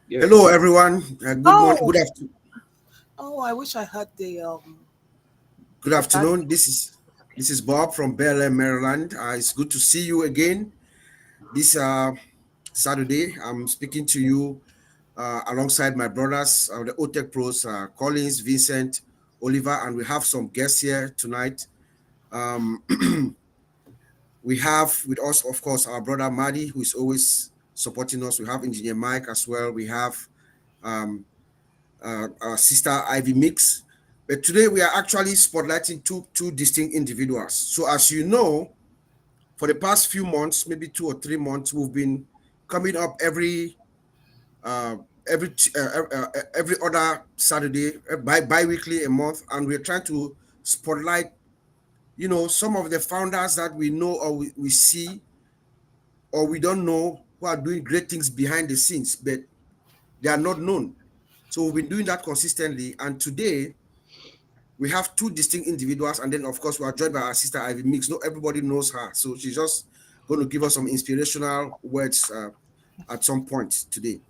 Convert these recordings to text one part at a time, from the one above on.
Yes. Hello, everyone. Good morning. Oh, Good afternoon. oh, I wish I had Good the bad. afternoon. This is Bob from Bel Air, Maryland. It's good to see you again. This Saturday, I'm speaking to you alongside my brothers, the OTECH pros, Collins, Vincent, Oliver, and we have some guests here tonight. Um, we have with us, of course, our brother Madi, who is always supporting us. We have Engineer Mike as well. We have um, our sister Ivy Mix. But today we are actually spotlighting two distinct individuals. So as you know, for the past few months, maybe 2 or 3 months, we've been coming up uh, every every other Saturday, bi-weekly a month, and we're trying to spotlight, some of the founders that we know or we see or we don't know who are doing great things behind the scenes, but they are not known. So we've been doing that consistently, and today we have two distinct individuals, and then of course we are joined by our sister Ivy Mix. Not everybody knows her, so she's just going to give us some inspirational words at some point today.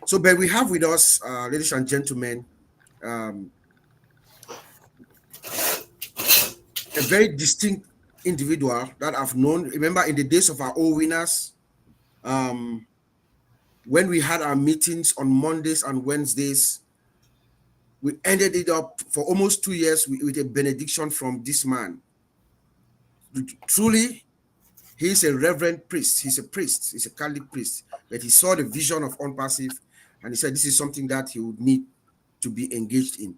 So, but we have with us, ladies and gentlemen, um, a very distinct individual that I've known. Remember, in the days of our old winners, um, when we had our meetings on Mondays and Wednesdays, we ended it up for almost 2 years with a benediction from this man. Truly, he's a reverend priest. He's a priest. He's a Catholic priest. But he saw the vision of ONPASSIVE, and he said this is something that he would need to be engaged in.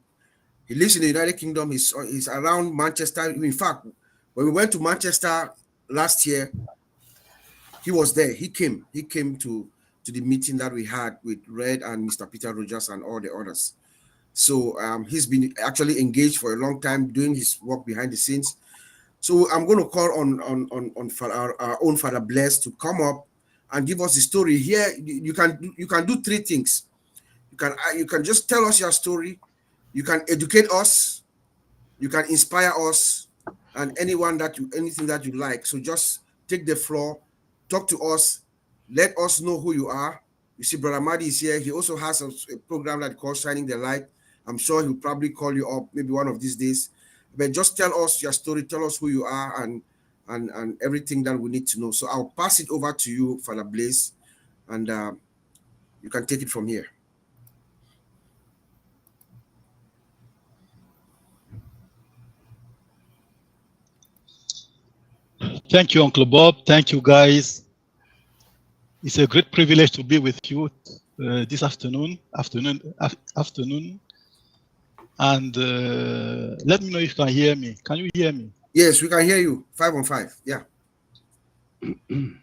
He lives in the United Kingdom. He's around Manchester. In fact, when we went to Manchester last year, he was there. He came to the meeting that we had with Red and Mr. Peter Rogers and all the others. So he's been actually engaged for a long time doing his work behind the scenes. So I'm going to call on our own Father Blaise to come up and give us the story. Here you can do three things. You can just tell us your story. You can educate us. You can inspire us, and anything that you like. So just take the floor, talk to us, let us know who you are. You see, Brother Madi is here. He also has a program that he calls Shining the Light. I'm sure he'll probably call you up maybe one of these days. But just tell us your story, tell us who you are, and everything that we need to know. So I'll pass it over to you, Father Blaise, and you can take it from here. Thank you, Uncle Bob. Thank you, guys. It's a great privilege to be with you this afternoon. And let me know if you can hear me. Can you hear me? Yes, we can hear you. 5 on 5. Yeah. Can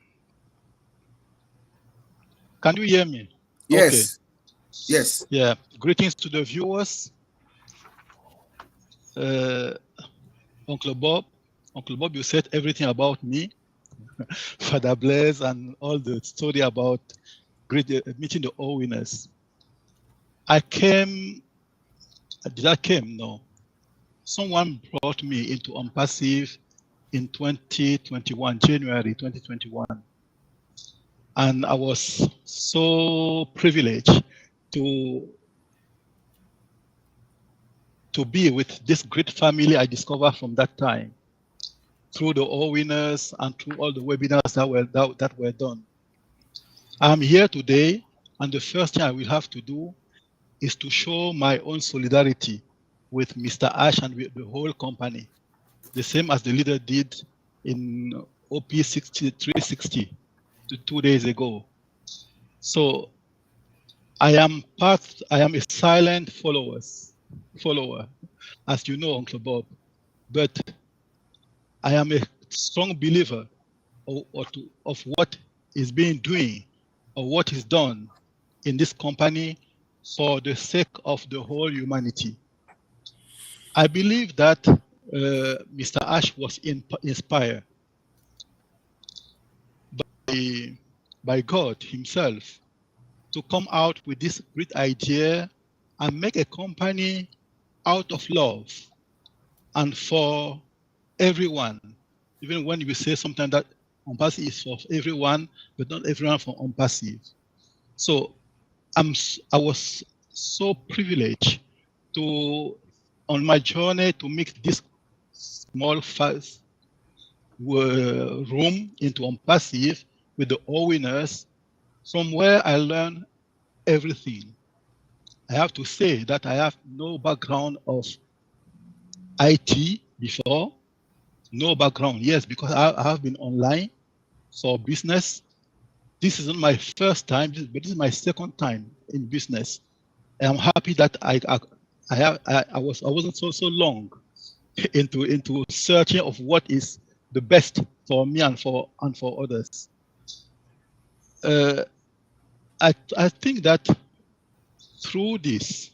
you hear me? Yes. Okay. Yes. Yeah. Greetings to the viewers. Uncle Bob, you said everything about me, Father Blaise, and all the story about meeting the all winners. No. Someone brought me into ONPASSIVE in 2021, January 2021. And I was so privileged to be with this great family I discovered from that time, through the all winners and through all the webinars that were done. I'm here today, and the first thing I will have to do is to show my own solidarity with Mr. Ash and with the whole company, the same as the leader did in OP 360 2 days ago. So I am a silent follower, as you know, Uncle Bob, but I am a strong believer of what is being doing or what is done in this company for the sake of the whole humanity. I believe that Mr. Ash was inspired by God himself to come out with this great idea and make a company out of love and for everyone. Even when we say sometimes that ONPASSIVE is for everyone, but not everyone for ONPASSIVE. So I was so privileged to, on my journey to make this small room into ONPASSIVE with the all winners, from where I learned everything. I have to say that I have no background of IT before, no background, yes, because I have been online for business. This isn't my first time, but this is my second time in business. I'm happy that I wasn't so long into searching of what is the best for me and for others. I think that through this,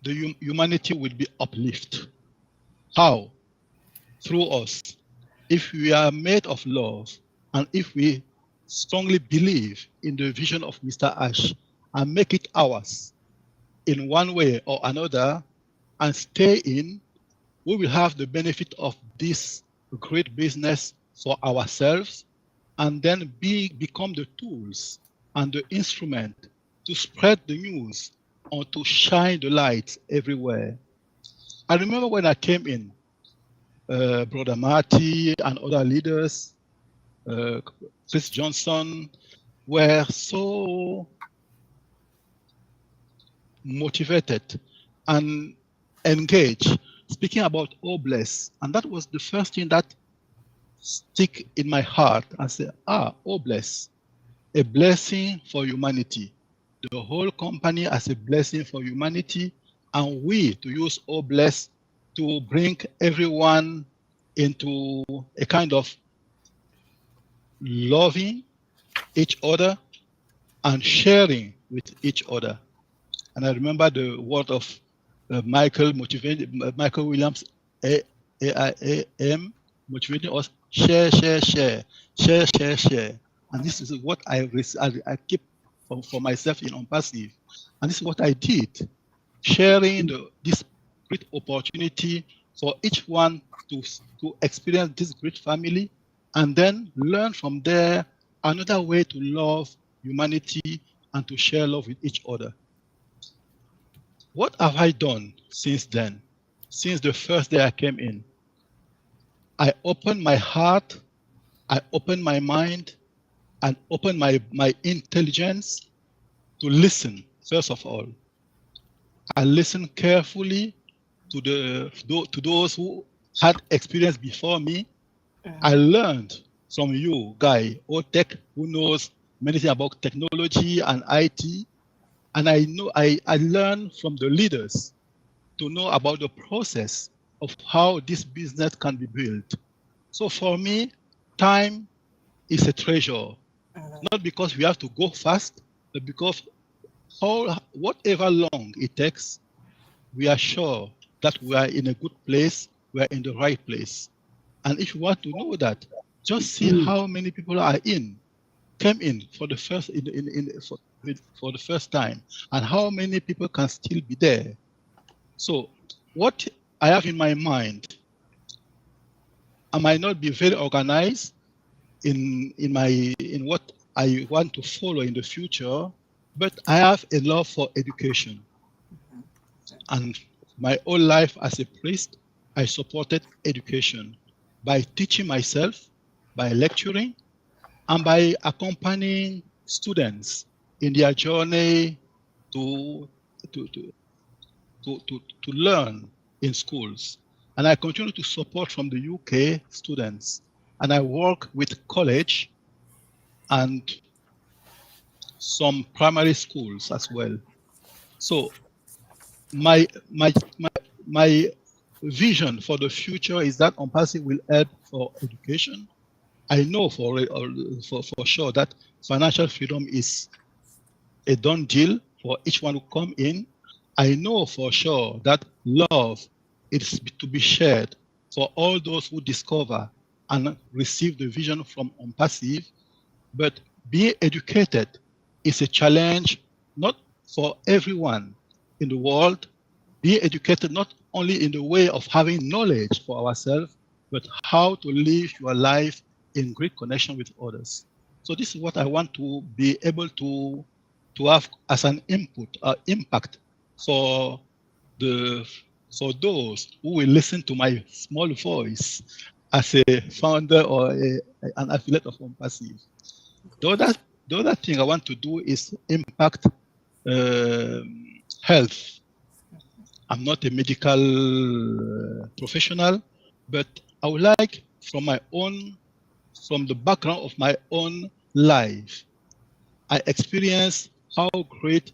the humanity will be uplifted. How? Through us. If we are made of love, and if we strongly believe in the vision of Mr. Ash and make it ours in one way or another and stay in, we will have the benefit of this great business for ourselves and then become the tools and the instrument to spread the news or to shine the light everywhere. I remember when I came in, Brother Marty and other leaders, Chris Johnson, were so motivated and engaged, speaking about Blaise. And that was the first thing that stick in my heart. I said, Blaise, a blessing for humanity. The whole company as a blessing for humanity, and we to use Blaise to bring everyone into a kind of loving each other and sharing with each other. And I remember the word of Michael Williams, AIAM, motivating us, share. And this is what I keep for myself in ONPASSIVE. And this is what I did, sharing this great opportunity for each one to experience this great family and then learn from there another way to love humanity and to share love with each other. What have I done since then? Since the first day I came in, I opened my heart, I opened my mind, and opened my intelligence to listen, first of all. I listened carefully to those who had experience before me. I learned from you, Guy, OTECH, who knows many things about technology and IT. And I learned from the leaders to know about the process of how this business can be built. So for me, time is a treasure, not because we have to go fast, but because whatever long it takes, we are sure that we are in a good place, we are in the right place. And if you want to know that, just see how many people came in for the first for the first time, and how many people can still be there. So what I have in my mind, I might not be very organized in what I want to follow in the future, but I have a love for education. And my whole life as a priest, I supported education by teaching myself, by lecturing, and by accompanying students in their journey to learn in schools. And I continue to support from the UK students. And I work with college and some primary schools as well. So my vision for the future is that ONPASSIVE will help for education. I know for sure that financial freedom is a done deal for each one who come in. I know for sure that love is to be shared for all those who discover and receive the vision from ONPASSIVE. But being educated is a challenge not for everyone in the world. Being educated not only in the way of having knowledge for ourselves, but how to live your life in great connection with others. So this is what I want to be able to to have as an input or impact for those who will listen to my small voice as a founder or an affiliate of ONPASSIVE. The other thing I want to do is impact health. I'm not a medical professional, but I would like from the background of my own life, I experience how great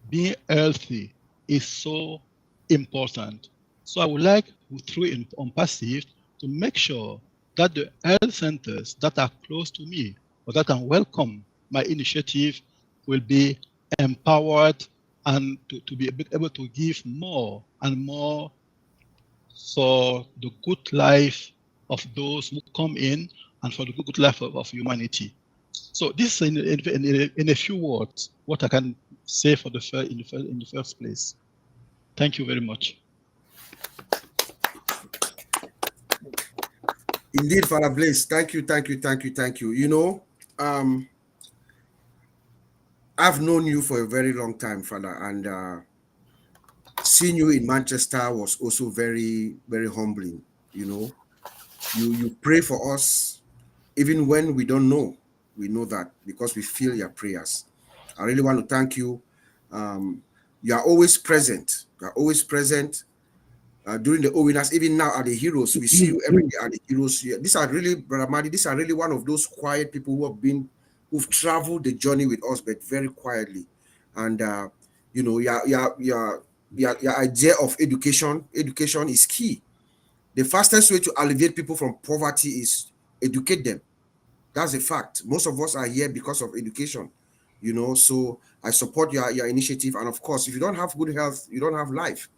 being healthy is so important. So I would like through ONPASSIVE to make sure that the health centers that are close to me or that can welcome my initiative will be empowered and to be able to give more and more for the good life of those who come in and for the good life of humanity. So this is in a few words what I can say for in the first place. Thank you very much. Indeed, Father Blaise, thank you. You know, I've known you for a very long time, Father, and seeing you in Manchester was also very, very humbling. You know, you pray for us even when we don't know. We know that because we feel your prayers. I really want to thank you. You are always present. You are always present during the OWINers, even now at the Heroes. We see you every day at the Heroes. These are really, Brother Madi, these are really one of those quiet people who've traveled the journey with us, but very quietly. And you know, your idea of education is key. The fastest way to alleviate people from poverty is educate them. That's a fact. Most of us are here because of education, you know. So I support your initiative. And of course, if you don't have good health, you don't have life.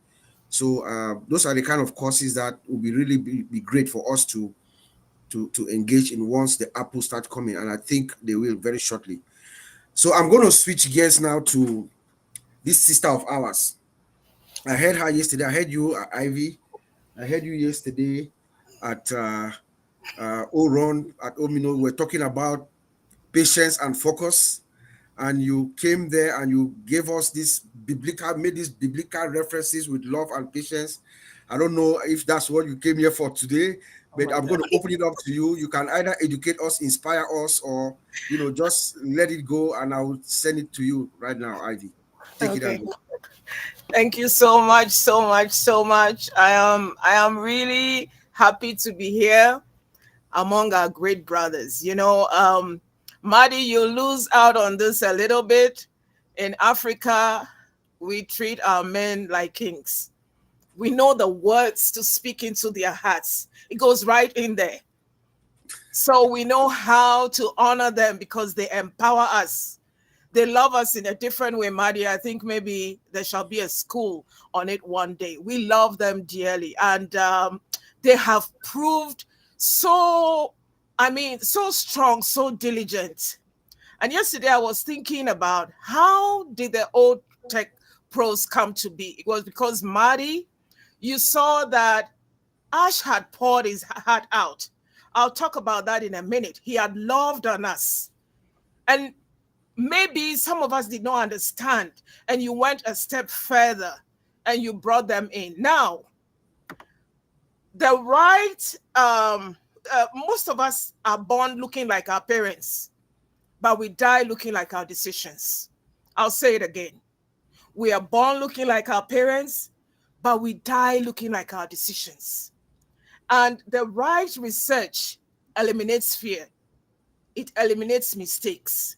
So those are the kind of courses that will be great for us to engage in once the apples start coming. And I think they will very shortly. So I'm going to switch gears now to this sister of ours. I heard her yesterday. I heard you, Ivy. I heard you yesterday at Oron, at Omino. We're talking about patience and focus. And you came there and you gave us these biblical references with love and patience. I don't know if that's what you came here for today, but I'm going to open it up to you. You can either educate us, inspire us, or, you know, just let it go, and I will send it to you right now, Ivy. Take it away. Thank you so much. I am really happy to be here among our great brothers. You know, Madi, you lose out on this a little bit. In Africa, we treat our men like kings. We know the words to speak into their hearts. It goes right in there. So we know how to honor them because they empower us. They love us in a different way, Madi. I think maybe there shall be a school on it one day. We love them dearly. And they have proved so strong, so diligent. And yesterday I was thinking about how did the OTECH pros come to be? It was because Madi, you saw that Ash had poured his heart out. I'll talk about that in a minute. He had loved on us. And maybe some of us did not understand, and you went a step further and you brought them in. Now, the right, most of us are born looking like our parents, but we die looking like our decisions. I'll say it again. We are born looking like our parents, but we die looking like our decisions. And the right research eliminates fear. It eliminates mistakes.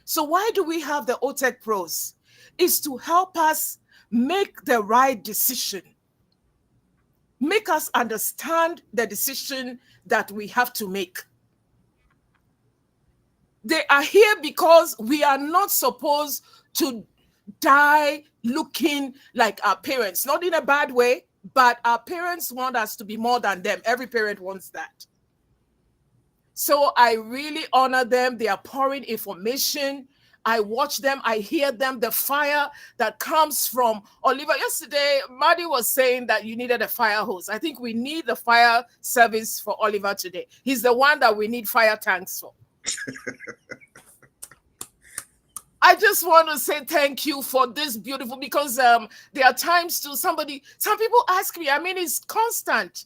So why do we have the OTECH pros? It's to help us make the right decision. Make us understand the decision that we have to make. They are here because we are not supposed to die looking like our parents. Not in a bad way, but our parents want us to be more than them. Every parent wants that. So I really honor them. They are pouring information. I watch them. I hear them. The fire that comes from Oliver. Yesterday, Madi was saying that you needed a fire hose. I think we need the fire service for Oliver today. He's the one that we need fire tanks for. I just want to say thank you for this beautiful, because there are times to some people ask me, I mean, it's constant.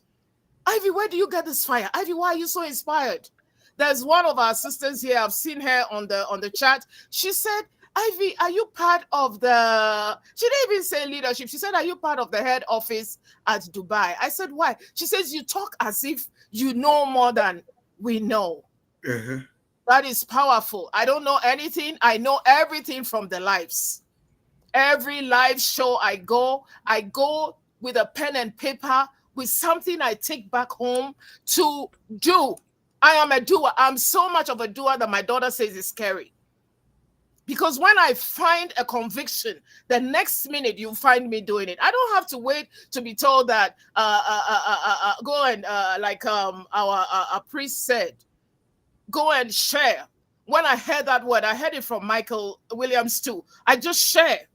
Ivy, where do you get this fire? Ivy, why are you so inspired? There's one of our sisters here. I've seen her on the chat. She said, Ivy, are you part of the, she didn't even say leadership. She said, are you part of the head office at Dubai? I said, why? She says, you talk as if you know more than we know. That is powerful. I don't know anything. I know everything from the lives. Every live show I go with a pen and paper, with something I take back home to do. I am a doer. I'm so much of a doer that my daughter says it's scary. Because when I find a conviction, the next minute you find me doing it. I don't have to wait to be told that go and like our priest said, go and share. When I heard that word, I heard it from Michael Williams too. I just share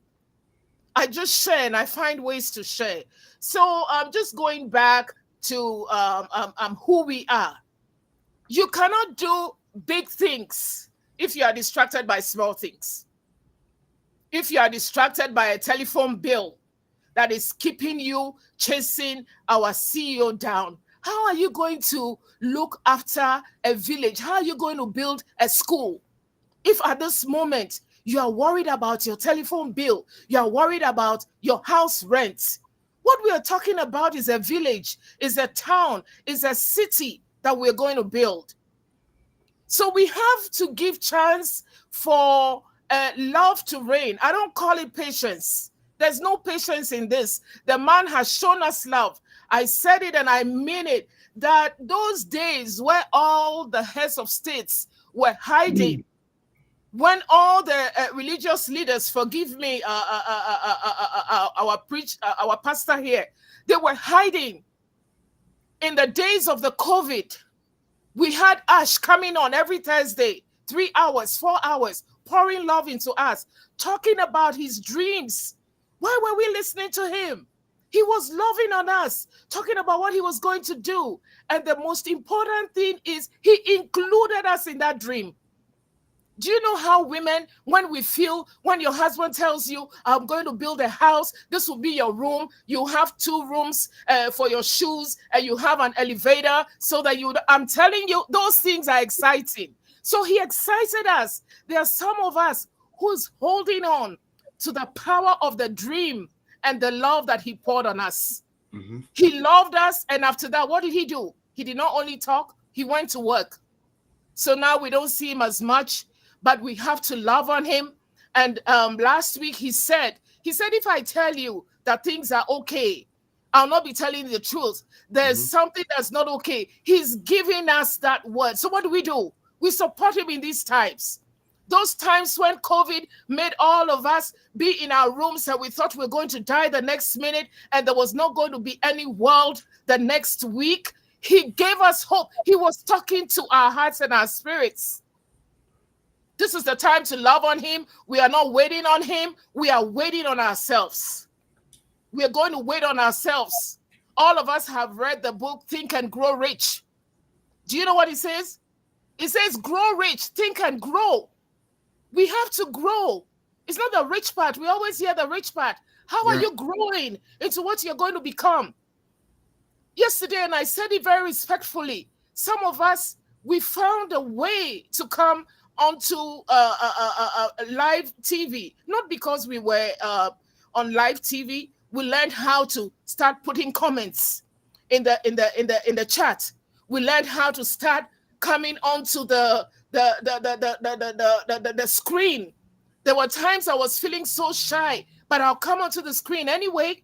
and I find ways to share. So I'm just going back to who we are. You cannot do big things if you are distracted by small things. If you are distracted by a telephone bill that is keeping you chasing our CEO down, how are you going to look after a village? How are you going to build a school if at this moment you are worried about your telephone bill, you are worried about your house rent? What we are talking about is a village, is a town, is a city that we're going to build. So we have to give chance for love to reign. I don't call it patience. There's no patience in this. The man has shown us love. I said it and I mean it, that those days where all the heads of states were hiding, when all the religious leaders, forgive me, our pastor here, they were hiding. In the days of the COVID, we had Ash coming on every Thursday, 3 hours, 4 hours, pouring love into us, talking about his dreams. Why were we listening to him? He was loving on us, talking about what he was going to do. And the most important thing is he included us in that dream. Do you know how women, when we feel, when your husband tells you, I'm going to build a house, this will be your room, you have 2 rooms for your shoes, and you have an elevator so that I'm telling you, those things are exciting. So he excited us. There are some of us who's holding on to the power of the dream and the love that he poured on us. He loved us, and after that, what did he do? He did not only talk, he went to work. So now we don't see him as much, but we have to love on him. And last week he said, if I tell you that things are okay, I'll not be telling you the truth. There's something that's not okay. He's giving us that word. So what do? We support him in these times. Those times when COVID made all of us be in our rooms and we thought we were going to die the next minute and there was not going to be any world the next week, he gave us hope. He was talking to our hearts and our spirits. This is the time to love on him. We are not waiting on him. We are waiting on ourselves. We are going to wait on ourselves. All of us have read the book, Think and Grow Rich. Do you know what it says? It says, grow rich, think and grow. We have to grow. It's not the rich part. We always hear the rich part. How are you growing into what you're going to become? Yesterday, and I said it very respectfully, some of us, we found a way to come onto live TV. Not because we were on live TV. We learned how to start putting comments in the chat. We learned how to start coming onto the screen. There were times I was feeling so shy, but I'll come onto the screen anyway.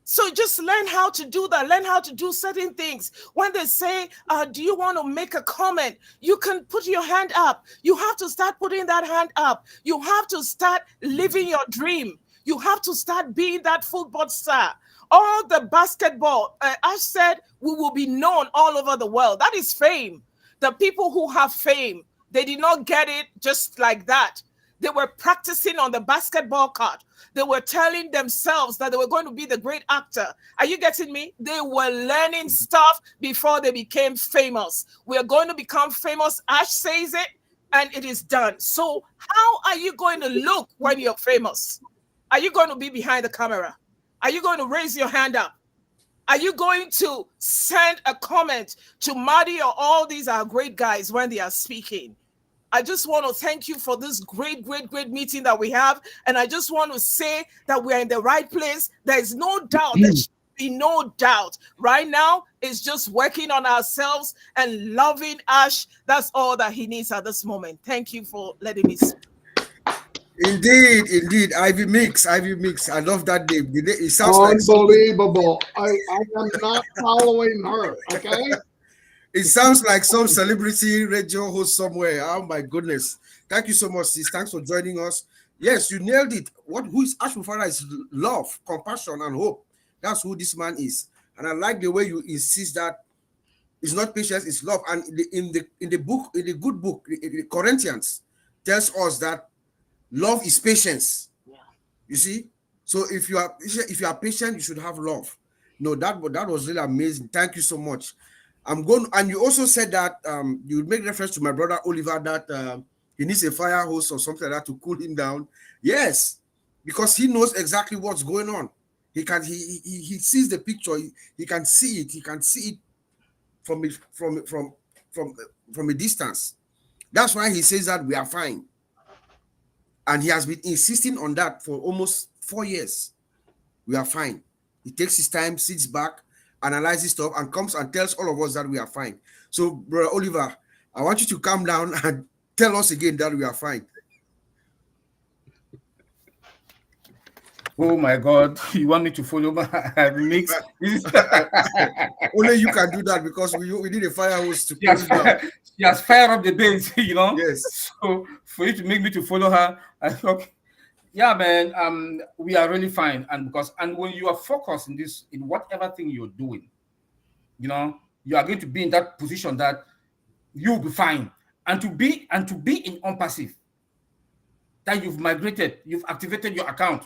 So just learn how to do that. Learn how to do certain things. When they say, do you want to make a comment? You can put your hand up. You have to start putting that hand up. You have to start living your dream. You have to start being that football star. All the basketball, Ash said, we will be known all over the world. That is fame. The people who have fame, they did not get it just like that. They were practicing on the basketball court. They were telling themselves that they were going to be the great actor. Are you getting me? They were learning stuff before they became famous. We are going to become famous. Ash says it. and it is done. So how are you going to look when you're famous? Are you going to be behind the camera? Are you going to raise your hand up? Are you going to send a comment to Marty or all these are great guys when they are speaking? I just want to thank you for this great meeting that we have. And I just want to say that we're in the right place. There is no doubt. There should be no doubt. Right now, it's just working on ourselves and loving Ash. That's all that he needs at this moment. Thank you for letting me speak. Indeed. Ivy Mix. I love that name. It sounds unbelievable. I am not following her. Okay. It sounds like some celebrity radio host somewhere. Oh my goodness. Thank you so much, sis. Thanks for joining us. Yes, you nailed it. Who is Ash Mufareh is love, compassion, and hope. That's who this man is. And I like the way you insist that it's not patience, it's love. And in the good book, Corinthians tells us that love is patience. Yeah. You see? So if you are patient, you should have love. No, that was really amazing. Thank you so much. And you also said that you make reference to my brother Oliver that he needs a fire hose or something like that to cool him down. Yes, because he knows exactly what's going on. He sees the picture. He can see it. He can see it from a distance. That's why he says that we are fine. And he has been insisting on that for almost 4 years. We are fine. He takes his time, sits back, analyzes stuff, and comes and tells all of us that we are fine. So, Brother Oliver, I want you to calm down and tell us again that we are fine. Oh my God, you want me to follow my mix? Only you can do that because we need a fire hose to she has fired up the base, you know. Yes. So for you to make me to follow her, I thought, yeah, man, we are really fine. And when you are focused in whatever thing you're doing, you know, you are going to be in that position that you'll be fine. And to be in ONPASSIVE, that you've migrated, you've activated your account.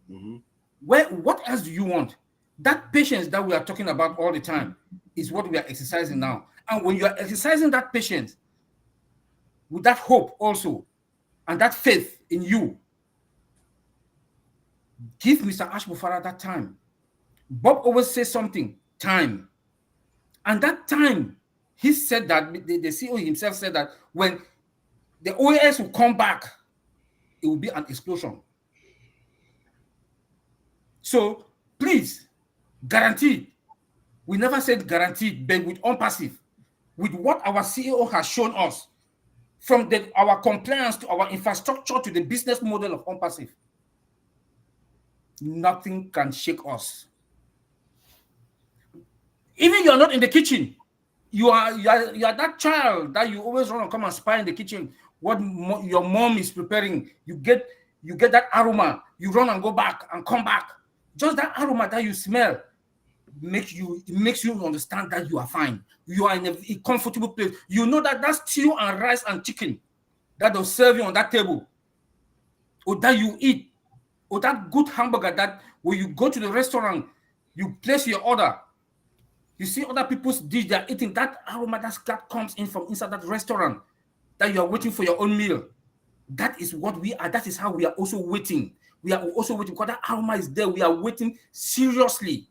Mm-hmm. What else do you want? That patience that we are talking about all the time is what we are exercising now. And when you are exercising that patience with that hope also and that faith in you, give Mr. Ash Mufareh that time. Bob always says something, time. And that time, he said that, the CEO himself said that when the OAS will come back, it will be an explosion. So please, guaranteed. We never said guaranteed, but with ONPASSIVE, with what our CEO has shown us, from our compliance to our infrastructure to the business model of ONPASSIVE, nothing can shake us. Even you're not in the kitchen, you are that child that you always run and come and spy in the kitchen what your mom is preparing. You get that aroma, you run and go back and come back. Just that aroma that you smell makes you understand that you are fine. You are in a comfortable place. You know that stew and rice and chicken that they'll serve you on that table, or that you eat, or that good hamburger that when you go to the restaurant, you place your order, you see other people's dish they're eating, that aroma that comes in from inside that restaurant, that you are waiting for your own meal. That is what we are. That is how we are also waiting. We are also waiting because that aroma is there. We are waiting seriously.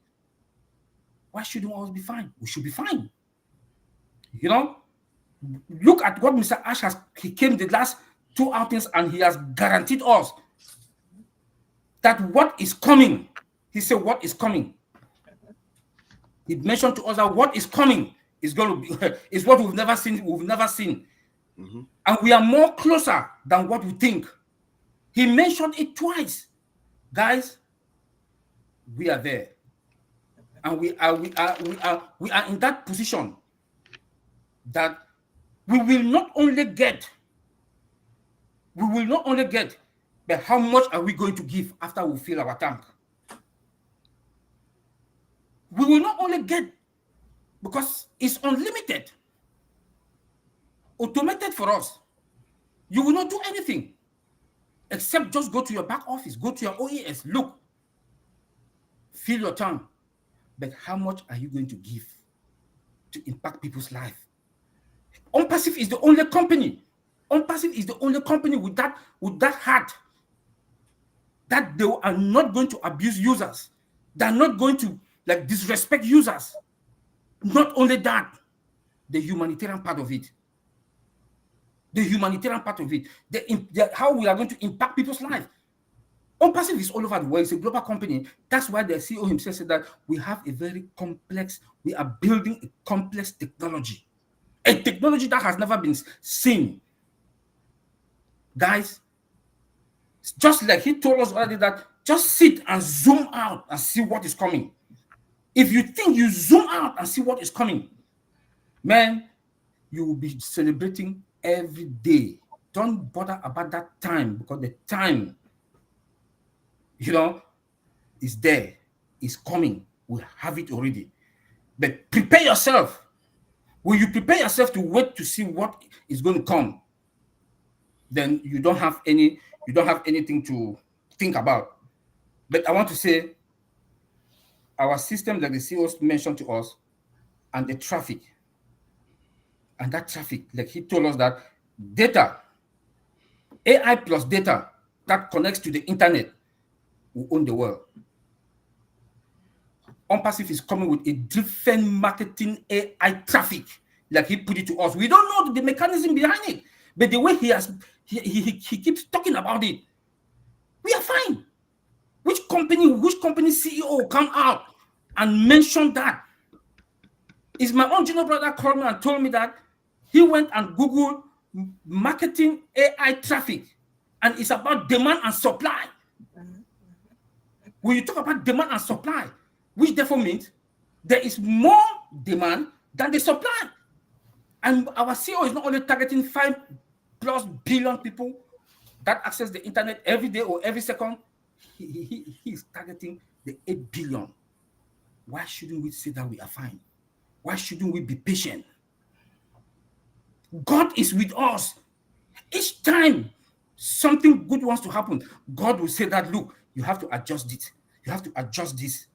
Why shouldn't we always be fine? We should be fine. You know, look at what Mr. Ash has. He came the last 2 outings and he has guaranteed us that what is coming. He said, "What is coming?" He mentioned to us that what is coming is going to be is what we've never seen. We've never seen, and we are more closer than what we think. He mentioned it twice, guys. We are there, and we are in that position that we will not only get, but how much are we going to give after we fill our tank? We will not only get, because it's unlimited, automated for us. You will not do anything except just go to your back office, go to your OES, look, fill your tank. But how much are you going to give to impact people's life? ONPASSIVE is the only company ONPASSIVE is the only company with that heart, that they are not going to abuse users. They're not going to like disrespect users. Not only that, the humanitarian part of it. The humanitarian part of it. How we are going to impact people's lives. ONPASSIVE is all over the world. It's a global company. That's why the CEO himself said that we are building a complex technology. A technology that has never been seen. Guys, just like he told us already, that just sit and zoom out and see what is coming. If you think you zoom out and see what is coming, man, you will be celebrating every day. Don't bother about that time, because the time, is there, is coming. We have it already. But prepare yourself. When you prepare yourself to wait to see what is going to come, then you don't have anything to think about. But I want to say, our system that the CEOs mentioned to us, and the traffic, and that traffic, like he told us that data, AI plus data that connects to the internet will own the world. ONPASSIVE is coming with a different marketing AI traffic, like he put it to us. We don't know the mechanism behind it, but the way he keeps talking about it, we are fine. Which company CEO come out and mention that? Is my own junior brother called me and told me that he went and Googled marketing AI traffic, and it's about demand and supply. When you talk about demand and supply, which therefore means there is more demand than the supply. And our CEO is not only targeting 5+ billion people that access the internet every day or every second, he is targeting the 8 billion. Why shouldn't we say that we are fine? Why shouldn't we be patient? God is with us. Each time something good wants to happen, God will say that, look, you have to adjust it. You have to adjust this.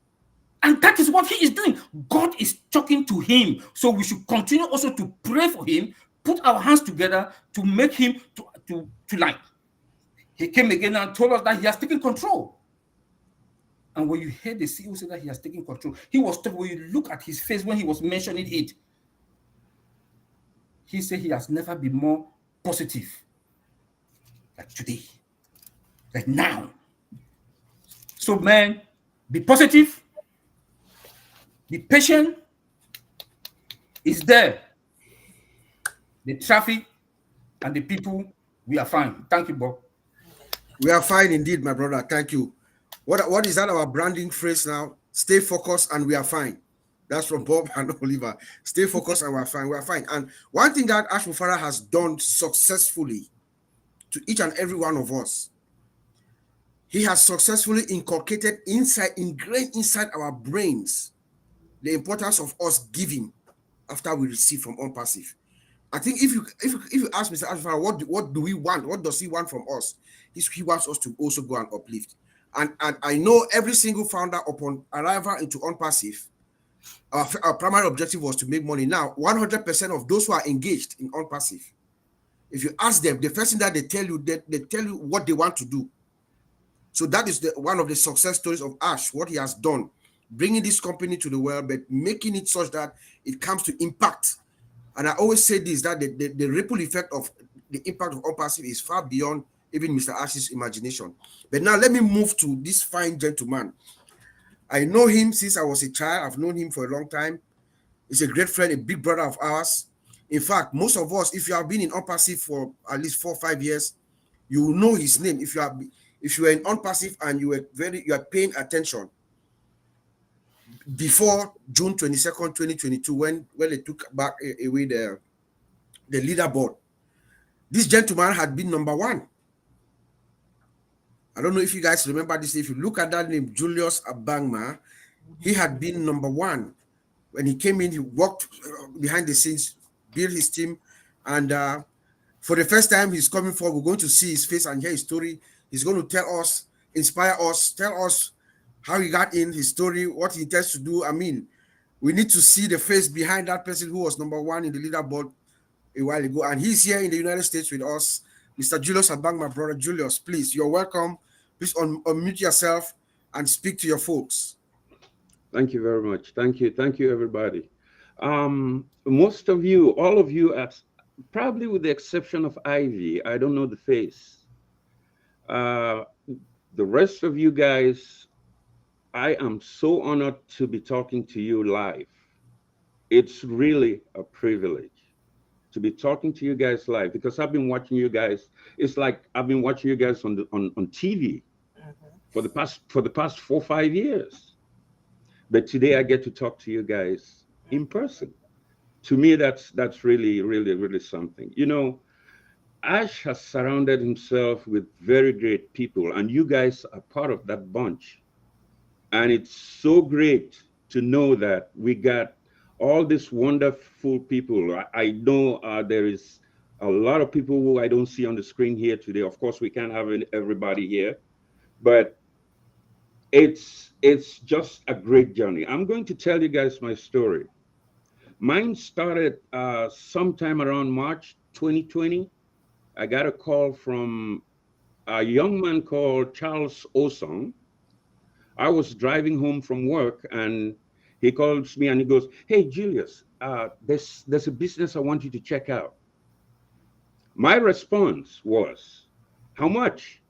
And that is what he is doing. God is talking to him. So we should continue also to pray for him, put our hands together to make him to like. He came again and told us that he has taken control. And when you hear the CEO say that he has taken control, he was told, when you look at his face when he was mentioning it, he said he has never been more positive. Like today. Like now. So man, be positive. Be patient. It's there. The traffic and the people, we are fine. Thank you, Bob. We are fine indeed, my brother. Thank you. What is that our branding phrase now? Stay focused and we are fine. That's from Bob and Oliver. Stay focused and we are fine. We are fine. And one thing that Ash Mufareh has done successfully to each and every one of us, he has successfully ingrained inside our brains the importance of us giving after we receive from ONPASSIVE. I think if you ask Mr. Ash Mufareh, what do we want? What does he want from us? He wants us to also go and uplift. And I know every single founder upon arrival into ONPASSIVE, our primary objective was to make money. Now, 100% of those who are engaged in ONPASSIVE, if you ask them, the first thing that they tell you what they want to do. So that is one of the success stories of Ash, what he has done, bringing this company to the world, but making it such that it comes to impact. And I always say this, that the ripple effect of the impact of ONPASSIVE is far beyond even Mr. Ash's imagination. But now let me move to this fine gentleman. I know him since I was a child. I've known him for a long time. He's a great friend, a big brother of ours. In fact, most of us, if you have been in ONPASSIVE for at least 4 or 5 years, you will know his name. If you were in ONPASSIVE and you are paying attention before June 22nd, 2022, when they took back away the leaderboard, this gentleman had been number 1. I don't know if you guys remember this. If you look at that name, Julius Abangma, he had been number 1. When he came in, he worked behind the scenes, built his team, and for the first time he's coming forward, we're going to see his face and hear his story. He's going to tell us, inspire us, tell us how he got in, his story, what he intends to do. I mean, we need to see the face behind that person who was number 1 in the leaderboard a while ago, and he's here in the United States with us. Mr. Julius Abangma, brother Julius, please, you're welcome. Please unmute yourself and speak to your folks. Thank you very much. Thank you, everybody. Most of you, all of you, probably with the exception of Ivy, I don't know the face. The rest of you guys, I am so honored to be talking to you live. It's really a privilege to be talking to you guys live, because I've been watching you guys. It's like I've been watching you guys on TV for the past 4 or 5 years. But today I get to talk to you guys in person. To me, that's really, really, really something. You know, Ash has surrounded himself with very great people, and you guys are part of that bunch. And it's so great to know that we got all these wonderful people. I know there is a lot of people who I don't see on the screen here today. Of course, we can't have everybody here, but it's just a great journey. I'm going to tell you guys my story. Mine started sometime around March 2020. I got a call from a young man called Charles Osong. I was driving home from work, and he calls me and he goes, "Hey, Julius, there's a business I want you to check out." My response was, "How much?"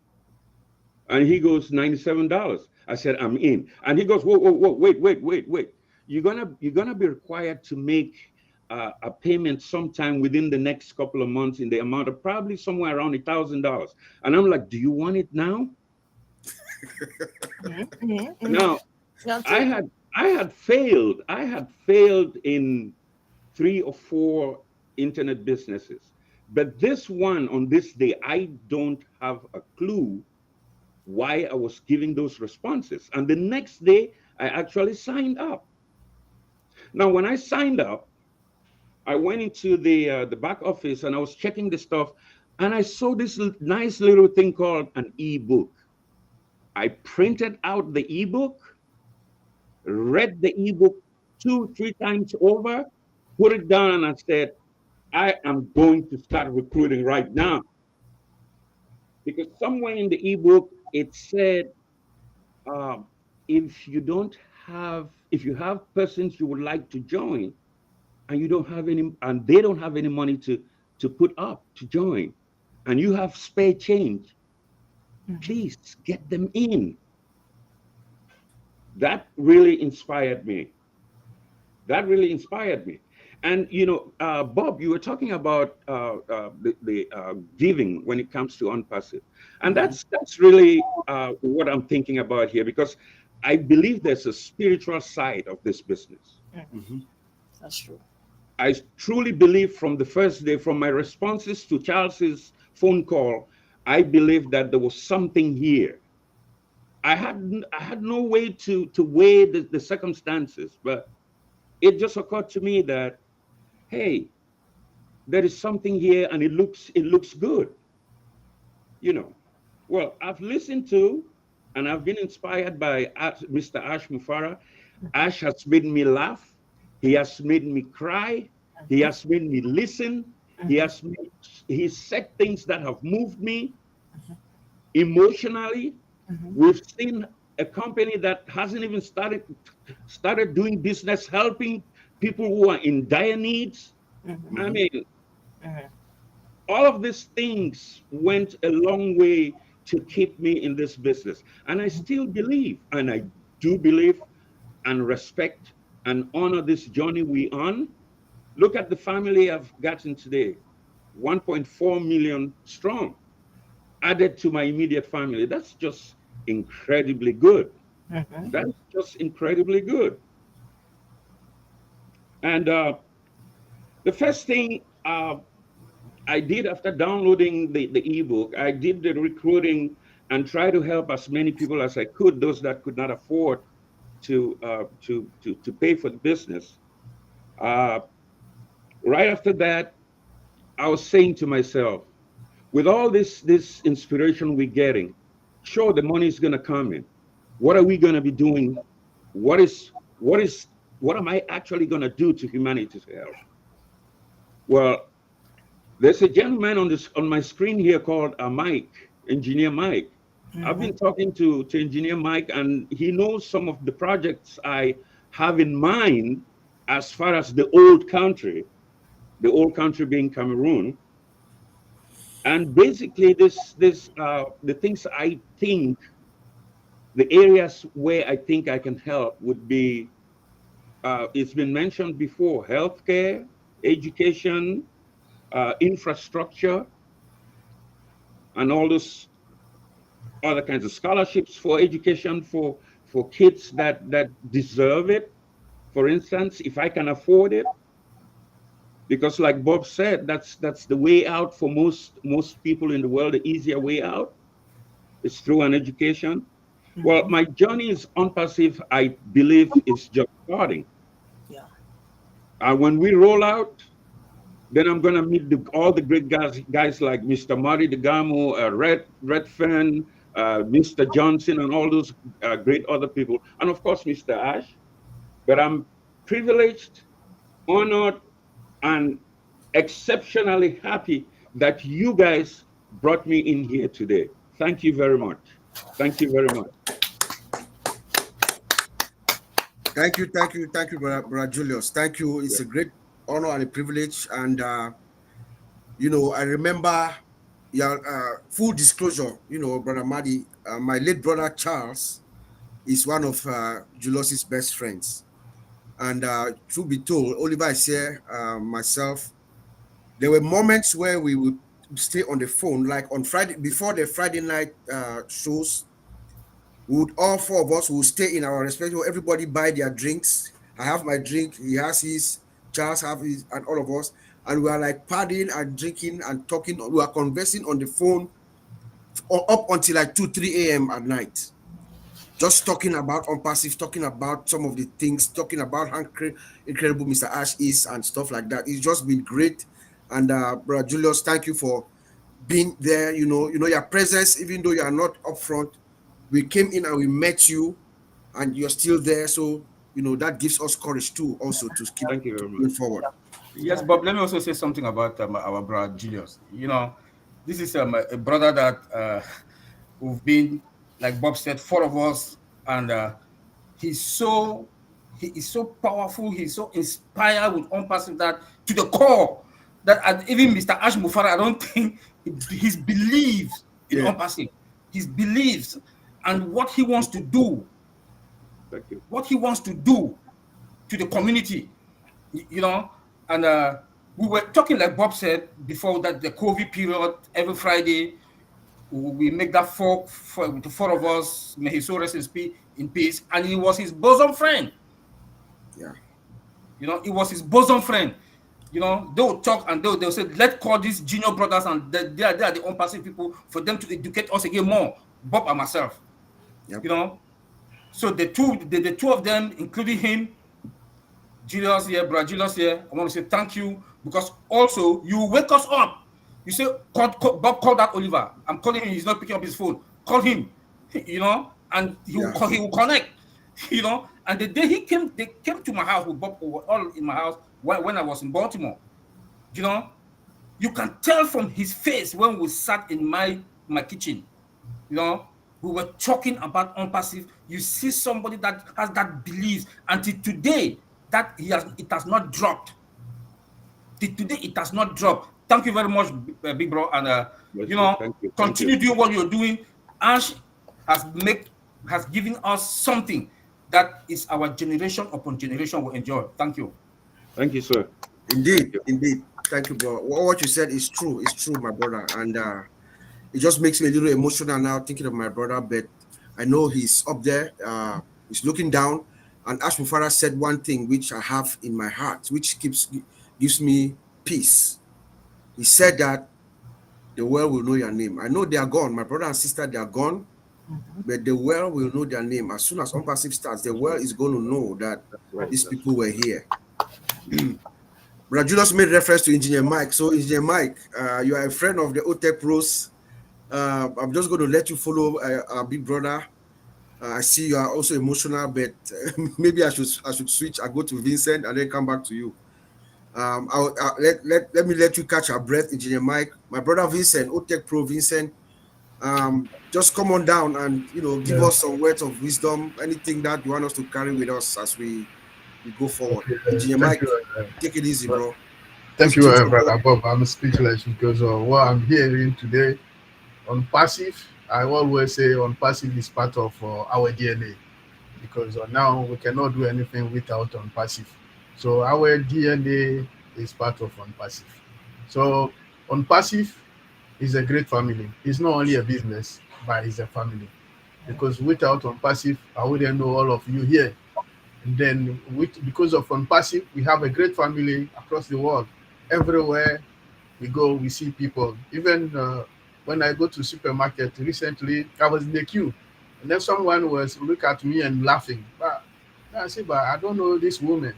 And he goes, $97. I said, "I'm in." And he goes, "Whoa, wait. You're gonna be required to make a payment sometime within the next couple of months in the amount of probably somewhere around $1,000. And I'm like, "Do you want it now?" Now, I had failed in 3 or 4 internet businesses, but this one, on this day, I don't have a clue why I was giving those responses. And the next day, I actually signed up. Now, when I signed up, I went into the back office and I was checking the stuff, and I saw this nice little thing called an ebook. I printed out the ebook, read the ebook 2-3 times over, put it down, and I said, I am going to start recruiting right now. Because somewhere in the ebook, it said, if you have persons you would like to join, and you don't have any, and they don't have any money to put up to join, and you have spare change, please get them in. That really inspired me. And you know, Bob, you were talking about the giving when it comes to ONPASSIVE, and that's really what I'm thinking about here, because I believe there's a spiritual side of this business. That's true. I truly believe from the first day, from my responses to Charles's phone call, I believe that there was something here. I had no way to weigh the circumstances, but it just occurred to me that, hey, there is something here, and it looks good. You know, well, I've listened to and I've been inspired by Mr. Ash Mufareh. Ash has made me laugh. He has made me cry. He has made me listen. He said things that have moved me emotionally. We've seen a company that hasn't even started doing business, helping people who are in dire needs. I mean, all of these things went a long way to keep me in this business. And I still believe, and I do believe and respect and honor this journey we on. Look at the family I've gotten today, 1.4 million strong, added to my immediate family. That's just incredibly good. That's just incredibly good. And the first thing I did after downloading the ebook, I did the recruiting and try to help as many people as I could, those that could not afford to pay for the business. Right after that, I was saying to myself, with all this inspiration we're getting, sure, the money is going to come in. What are we going to be doing? What am I actually going to do to humanity to help? Well, There's a gentleman on my screen here called Mike, Engineer Mike. I've been talking to Engineer Mike, and he knows some of the projects I have in mind as far as the old country being Cameroon. And basically, the things I think, the areas where I think I can help would be, it's been mentioned before, healthcare, education, infrastructure, and all those other kinds of scholarships for education for kids that deserve it. For instance, if I can afford it, because like Bob said, that's the way out for most people in the world. The easier way out is through an education. Well, my journey is ONPASSIVE, I believe, is just starting. Yeah. When we roll out, then I'm gonna meet all the great guys like Mr. Marty Degamo, Redfern, Mr. Johnson, and all those great other people, and of course Mr. Ash. But I'm privileged, honored, and exceptionally happy that you guys brought me in here today. Thank you very much. Thank you very much. Thank you, brother Julius. Thank you. It's a great honor and a privilege. And you know, I remember, full disclosure, you know, brother Madi, my late brother Charles is one of Julius's best friends. And truth be told, Oliver is here, myself, there were moments where we would stay on the phone, like on Friday, before the Friday night shows. All four of us would stay in our respective, everybody buy their drinks. I have my drink, he has his, Charles have his, and all of us. And we are like partying and drinking and talking. We are conversing on the phone up until like 2, 3 a.m. at night. Just talking about ONPASSIVE, talking about some of the things, talking about how incredible Mr. Ash is and stuff like that. It's just been great. And brother Julius, thank you for being there. You know your presence, even though you are not up front. We came in and we met you, and you're still there. So you know that gives us courage too, also to keep moving forward. Yes, Bob. Let me also say something about our brother Julius. You know, this is a brother that we've been, like Bob said, 4 of us, and he is so powerful. He's so inspired with ONPASSIVE that to the core that even Mr. Ash Mufareh, I don't think his beliefs in ONPASSIVE, his beliefs and what he wants to do, what he wants to do to the community, you know. And we were talking, like Bob said before, that the COVID period, every Friday we make that the 4 of us, may his soul rest in peace. And he was his bosom friend. Yeah. You know, he was his bosom friend. You know, they'll talk and they'll say, let's call these junior brothers, and they are the ONPASSIVE people, for them to educate us again more, Bob and myself. Yep. You know, so the two of them, including him, Julius here, brother Julius here, I want to say thank you, because also you wake us up. You say, Bob, call that Oliver. I'm calling him, he's not picking up his phone. Call him, you know, and he will connect, you know. And the day they came to my house with Bob, all in my house when I was in Baltimore, you know, you can tell from his face when we sat in my kitchen, you know, we were talking about ONPASSIVE. You see somebody that has that belief, until today that it has not dropped. Today it has not dropped. Thank you very much, big bro, and you know, continue doing what you're doing. Ash has given us something that is our generation upon generation will enjoy. Thank you. Thank you, sir. Indeed. Thank you, bro. What you said is true. It's true, my brother, and it just makes me a little emotional now thinking of my brother. But I know he's up there. He's looking down. And Ash Mufareh said one thing which I have in my heart, which gives me peace. He said that the world will know your name. I know they are gone. My brother and sister, they are gone. But the world will know their name. As soon as ONPASSIVE starts, the world is going to know that these people were here. Brother Julius made reference to Engineer Mike. So, Engineer Mike, you are a friend of the OTECH pros. I'm just going to let you follow our big brother. I see you are also emotional, but maybe I should switch. I go to Vincent and then come back to you. Let me let you catch our breath, Engineer Mike. My brother Vincent, OTECH Pro Vincent, just come on down and give us some words of wisdom, anything that you want us to carry with us as we go forward. Engineer Mike, take it easy, bro. Thank you, Brother Bob. I'm speechless because of what I'm hearing today. On passive, I always say on passive is part of our DNA, because now we cannot do anything without on passive. So our DNA is part of on passive. So on passive is a great family. It's not only a business, but it's a family. Because without on passive, I wouldn't know all of you here. And then because of on passive, we have a great family across the world. Everywhere we go, we see people. Even when I go to supermarket recently, I was in the queue, and then someone was look at me and laughing. But I said, but I don't know this woman.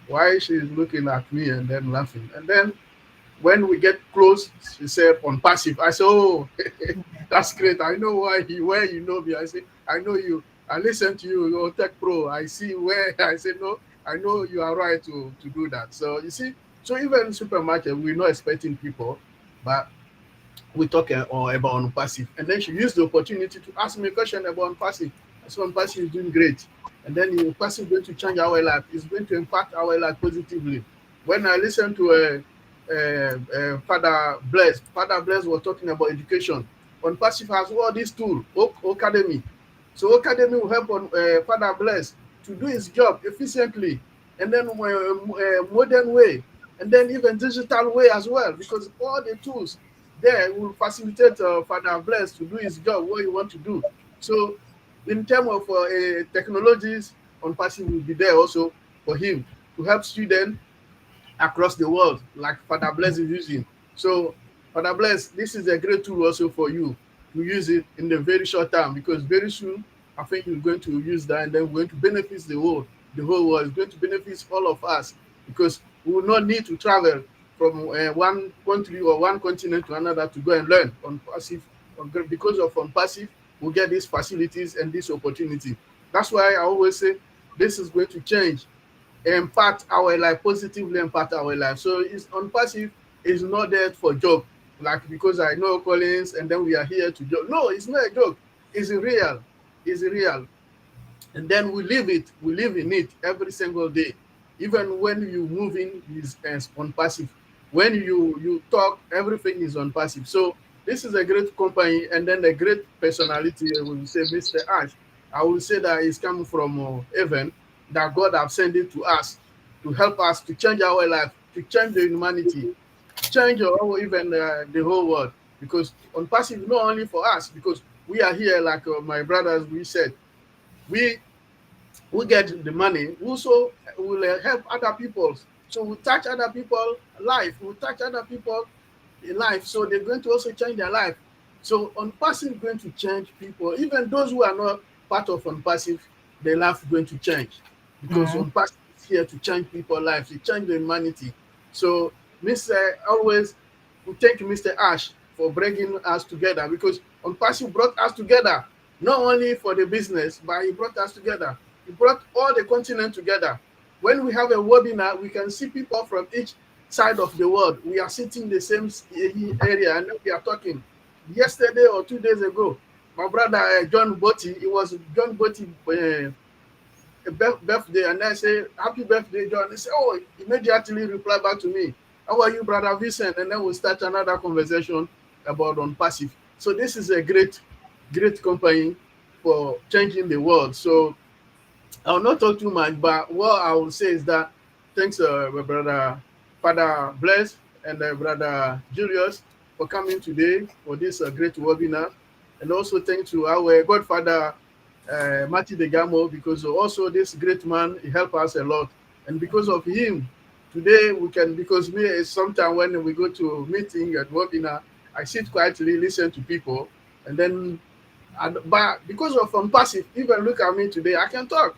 Why she's looking at me and then laughing? And then when we get close, she said on passive. I said, oh, that's great. I know where you know me. I say, I know you. I listen to you, you're Tech Pro. I see where I said, no, I know you are right to do that. So you see, so even in supermarket, we're not expecting people, but we talk about on passive. And then she used the opportunity to ask me a question about on passive. I said, on passive is doing great. And then the passive is going to change our life. It's going to impact our life positively. When I listen to Father Blaise was talking about education. On passive has all these tools, Academy. So Academy will help on Father Blaise to do his job efficiently, and then modern way, and then even digital way as well, because all the tools there will facilitate Father Blaise to do his job, what he wants to do. So in terms of technologies, on passive will be there also for him to help students across the world, like Father Blaise is using. So Father Blaise, this is a great tool also for you to use it in the very short time, because very soon I think you're going to use that, and then we're going to benefit the whole world. It's going to benefit all of us, because we will not need to travel from one country or one continent to another to go and learn on passive. Because of on passive, we'll get these facilities and this opportunity. That's why I always say this is going to change, impact our life, positively impact our life. So it's on passive is not there for joke, like because I know Collins and then we are here to joke. No, it's not a joke. It's real. It's real. And then we live it. We live in it every single day. Even when you move in, is on passive. When you talk, everything is on passive. So this is a great company, and then a great personality. I will say Mr. Ash. I will say that it's coming from heaven, that God have sent it to us to help us to change our life, to change the humanity, change even the whole world. Because on passive, not only for us, because we are here, like my brothers, we said, we get the money, also will help other people. So we touch other people life, we touch other people in life, so they're going to also change their life. So on passive is going to change people, even those who are not part of on passive, their life is going to change, because on passive is here to change people's lives, to change the humanity. So always we thank Mr. Ash for bringing us together, because on passive brought us together, not only for the business, but he brought us together. He brought all the continent together. When we have a webinar, we can see people from each side of the world. We are sitting in the same area, and we are talking. Yesterday or 2 days ago, my brother John Botti, it was John Botti birthday, and I say, happy birthday, John. He said, oh, immediately reply back to me, how are you, brother Vincent? And then we'll start another conversation about on passive. So this is a great company for changing the world. So I'll not talk too much, but what I will say is that thanks my brother Father Blaise and brother Julius for coming today for this great webinar. And also thanks to our godfather Mati Degamo, because also this great man, he helped us a lot. And because of him, today we can, because me, sometimes when we go to meeting at webinar, I sit quietly, listen to people, and then, but because of on passive, even look at me today, I can talk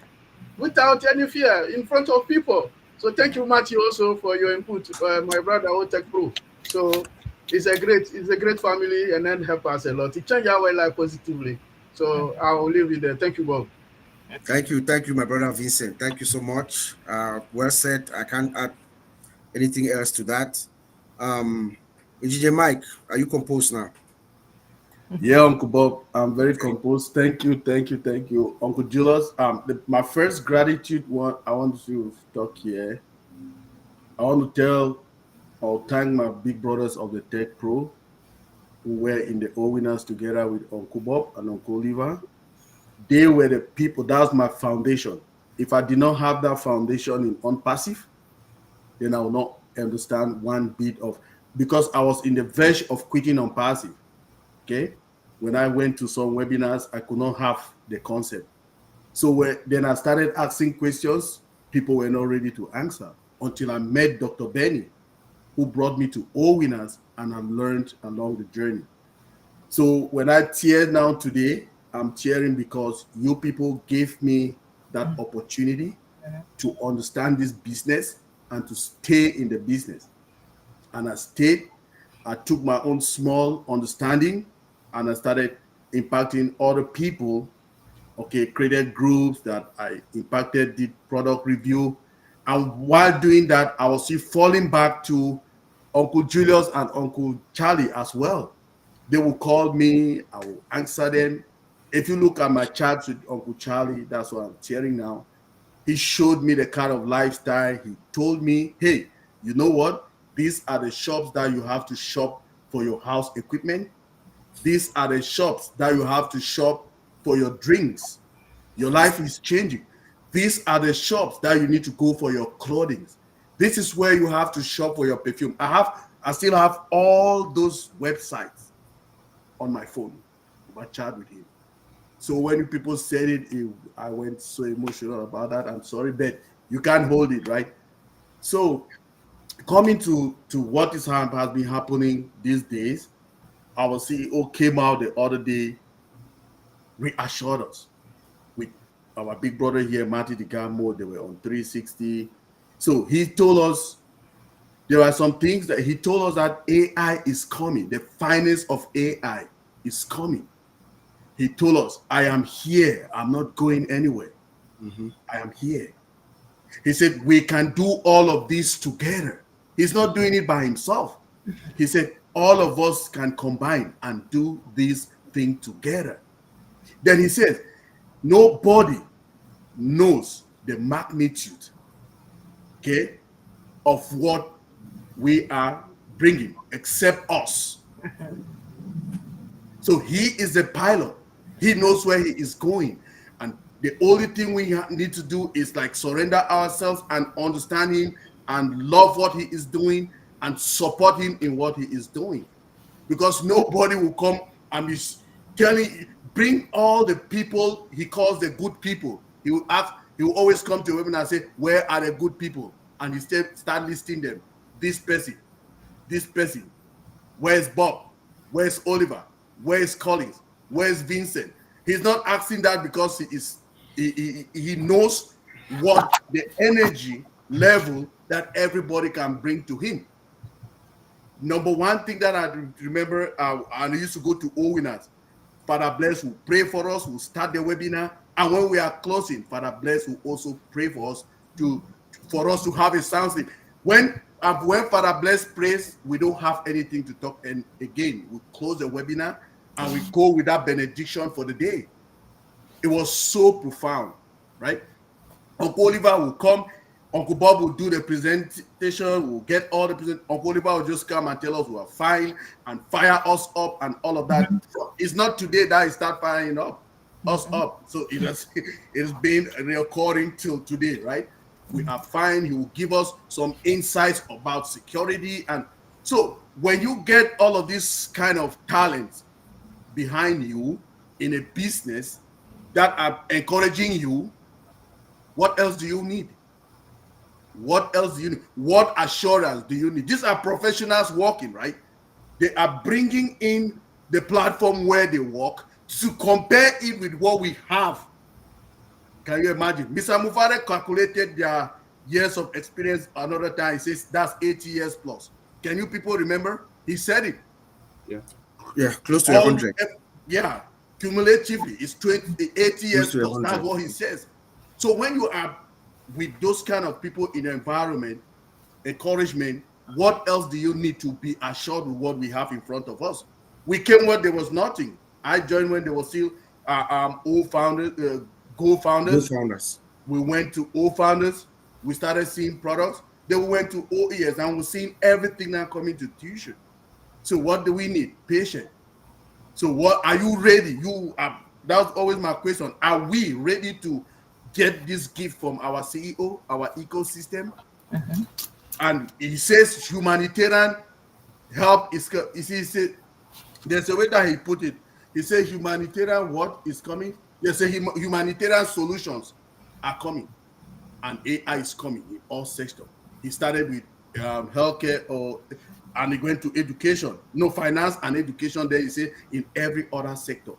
without any fear in front of people. So thank you, Matthew, also for your input, my brother OTECH Pro. So it's a great family, and then help us a lot. It changed our life positively. So I'll leave it there. Thank you, Bob. Thank you, my brother Vincent. Thank you so much. Well said. I can't add Anything else to that? DJ Mike, are you composed now? Yeah, Uncle Bob, I'm very composed. Thank you, Uncle Julius. My first gratitude one I want to talk here. I want to tell or thank my big brothers of the Tech Pro who were in the O winners together with Uncle Bob and Uncle Oliver. They were the people. That's my foundation. If I did not have that foundation in ONPASSIVE, then I will not understand one bit of, because I was in the verge of quitting ONPASSIVE. Okay, when I went to some webinars, I could not have the concept. So then I started asking questions people were not ready to answer until I met Dr. Benny, who brought me to O winners, and I've learned along the journey. So when I tear now today, I'm cheering because you people gave me that opportunity to understand this business and to stay in the business. And I stayed. I took my own small understanding and I started impacting other people. Okay, created groups that I impacted, did product review. And while doing that, I was still falling back to Uncle Julius and Uncle Charlie as well. They will call me, I will answer them. If you look at my chats with Uncle Charlie, that's what I'm sharing now. He showed me the kind of lifestyle. He told me, hey, you know what? These are the shops that you have to shop for your house equipment. These are the shops that you have to shop for your drinks. Your life is changing. These are the shops that you need to go for your clothing. This is where you have to shop for your perfume. I still have all those websites on my phone. I chat with him. So when people said it, I went so emotional about that. I'm sorry, but you can't hold it, right? So coming to what has been happening these days, our CEO came out the other day, reassured us with our big brother here, Marty DeGamo. They were on 360. So he told us there are some things that he told us that AI is coming. The finest of AI is coming. He told us, I am here. I'm not going anywhere. I am here. He said, we can do all of this together. He's not doing it by himself. He said, all of us can combine and do this thing together. Then he said, nobody knows the magnitude, okay, of what we are bringing except us. So he is the pilot. He knows where he is going. And the only thing we need to do is like surrender ourselves and understand him and love what he is doing and support him in what he is doing. Because nobody will come and be telling, bring all the people he calls the good people. He will always come to a webinar and say, where are the good people? And he start listing them. This person, where's Bob? Where's Oliver? Where's Collins? Where's Vincent? He's not asking that because he knows what the energy level that everybody can bring to him. Number one thing that I remember, I used to go to O winners. Father Blaise will pray for us, will start the webinar, and when we are closing, Father Blaise will also pray for us for us to have a sound sleep. When Father Blaise prays, we don't have anything to talk. And again, we close the webinar and we go with that benediction for the day. It was so profound, right? Uncle Oliver will come. Uncle Bob will do the presentation. We'll get all the present. Uncle Oliver will just come and tell us we are fine and fire us up and all of that. It's not today that he start firing us up. So it's been recording till today, right? We are fine. He will give us some insights about security. And so when you get all of these kind of talents behind you in a business that are encouraging you, what else do you need? What else do you need? What assurance do you need? These are professionals working, right? They are bringing in the platform where they work to compare it with what we have. Can you imagine? Mr. Mufareh calculated their years of experience another time. He says that's 80 years plus. Can you people remember? He said it. Yeah, close to 100. Yeah, cumulatively, it's 80 years plus. That's what he says. So when you are with those kind of people in the environment, encouragement, what else do you need to be assured with what we have in front of us? We came when there was nothing. I joined when there was still old founders, Those founders. We went to old founders. We started seeing products. Then we went to OES and we're seeing everything now coming to tuition. So what do we need? Patience. So what are you ready? That's always my question. Are we ready to get this gift from our CEO, our ecosystem? And he says humanitarian help is, there's a way that he put it. He said humanitarian what is coming? There's a humanitarian solutions are coming, and AI is coming in all sectors. He started with healthcare, and he went to education. No, finance and education. There he said in every other sector.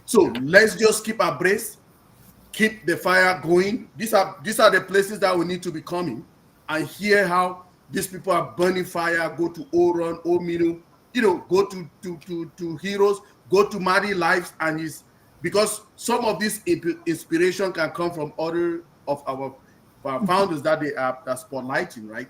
So let's just keep abreast, keep the fire going. These are the places that we need to be coming and hear how these people are burning fire. Go to Oron, Ominu, go to Heroes, go to Mighty Lives, and because some of this inspiration can come from other of our founders that they are spotlighting, right?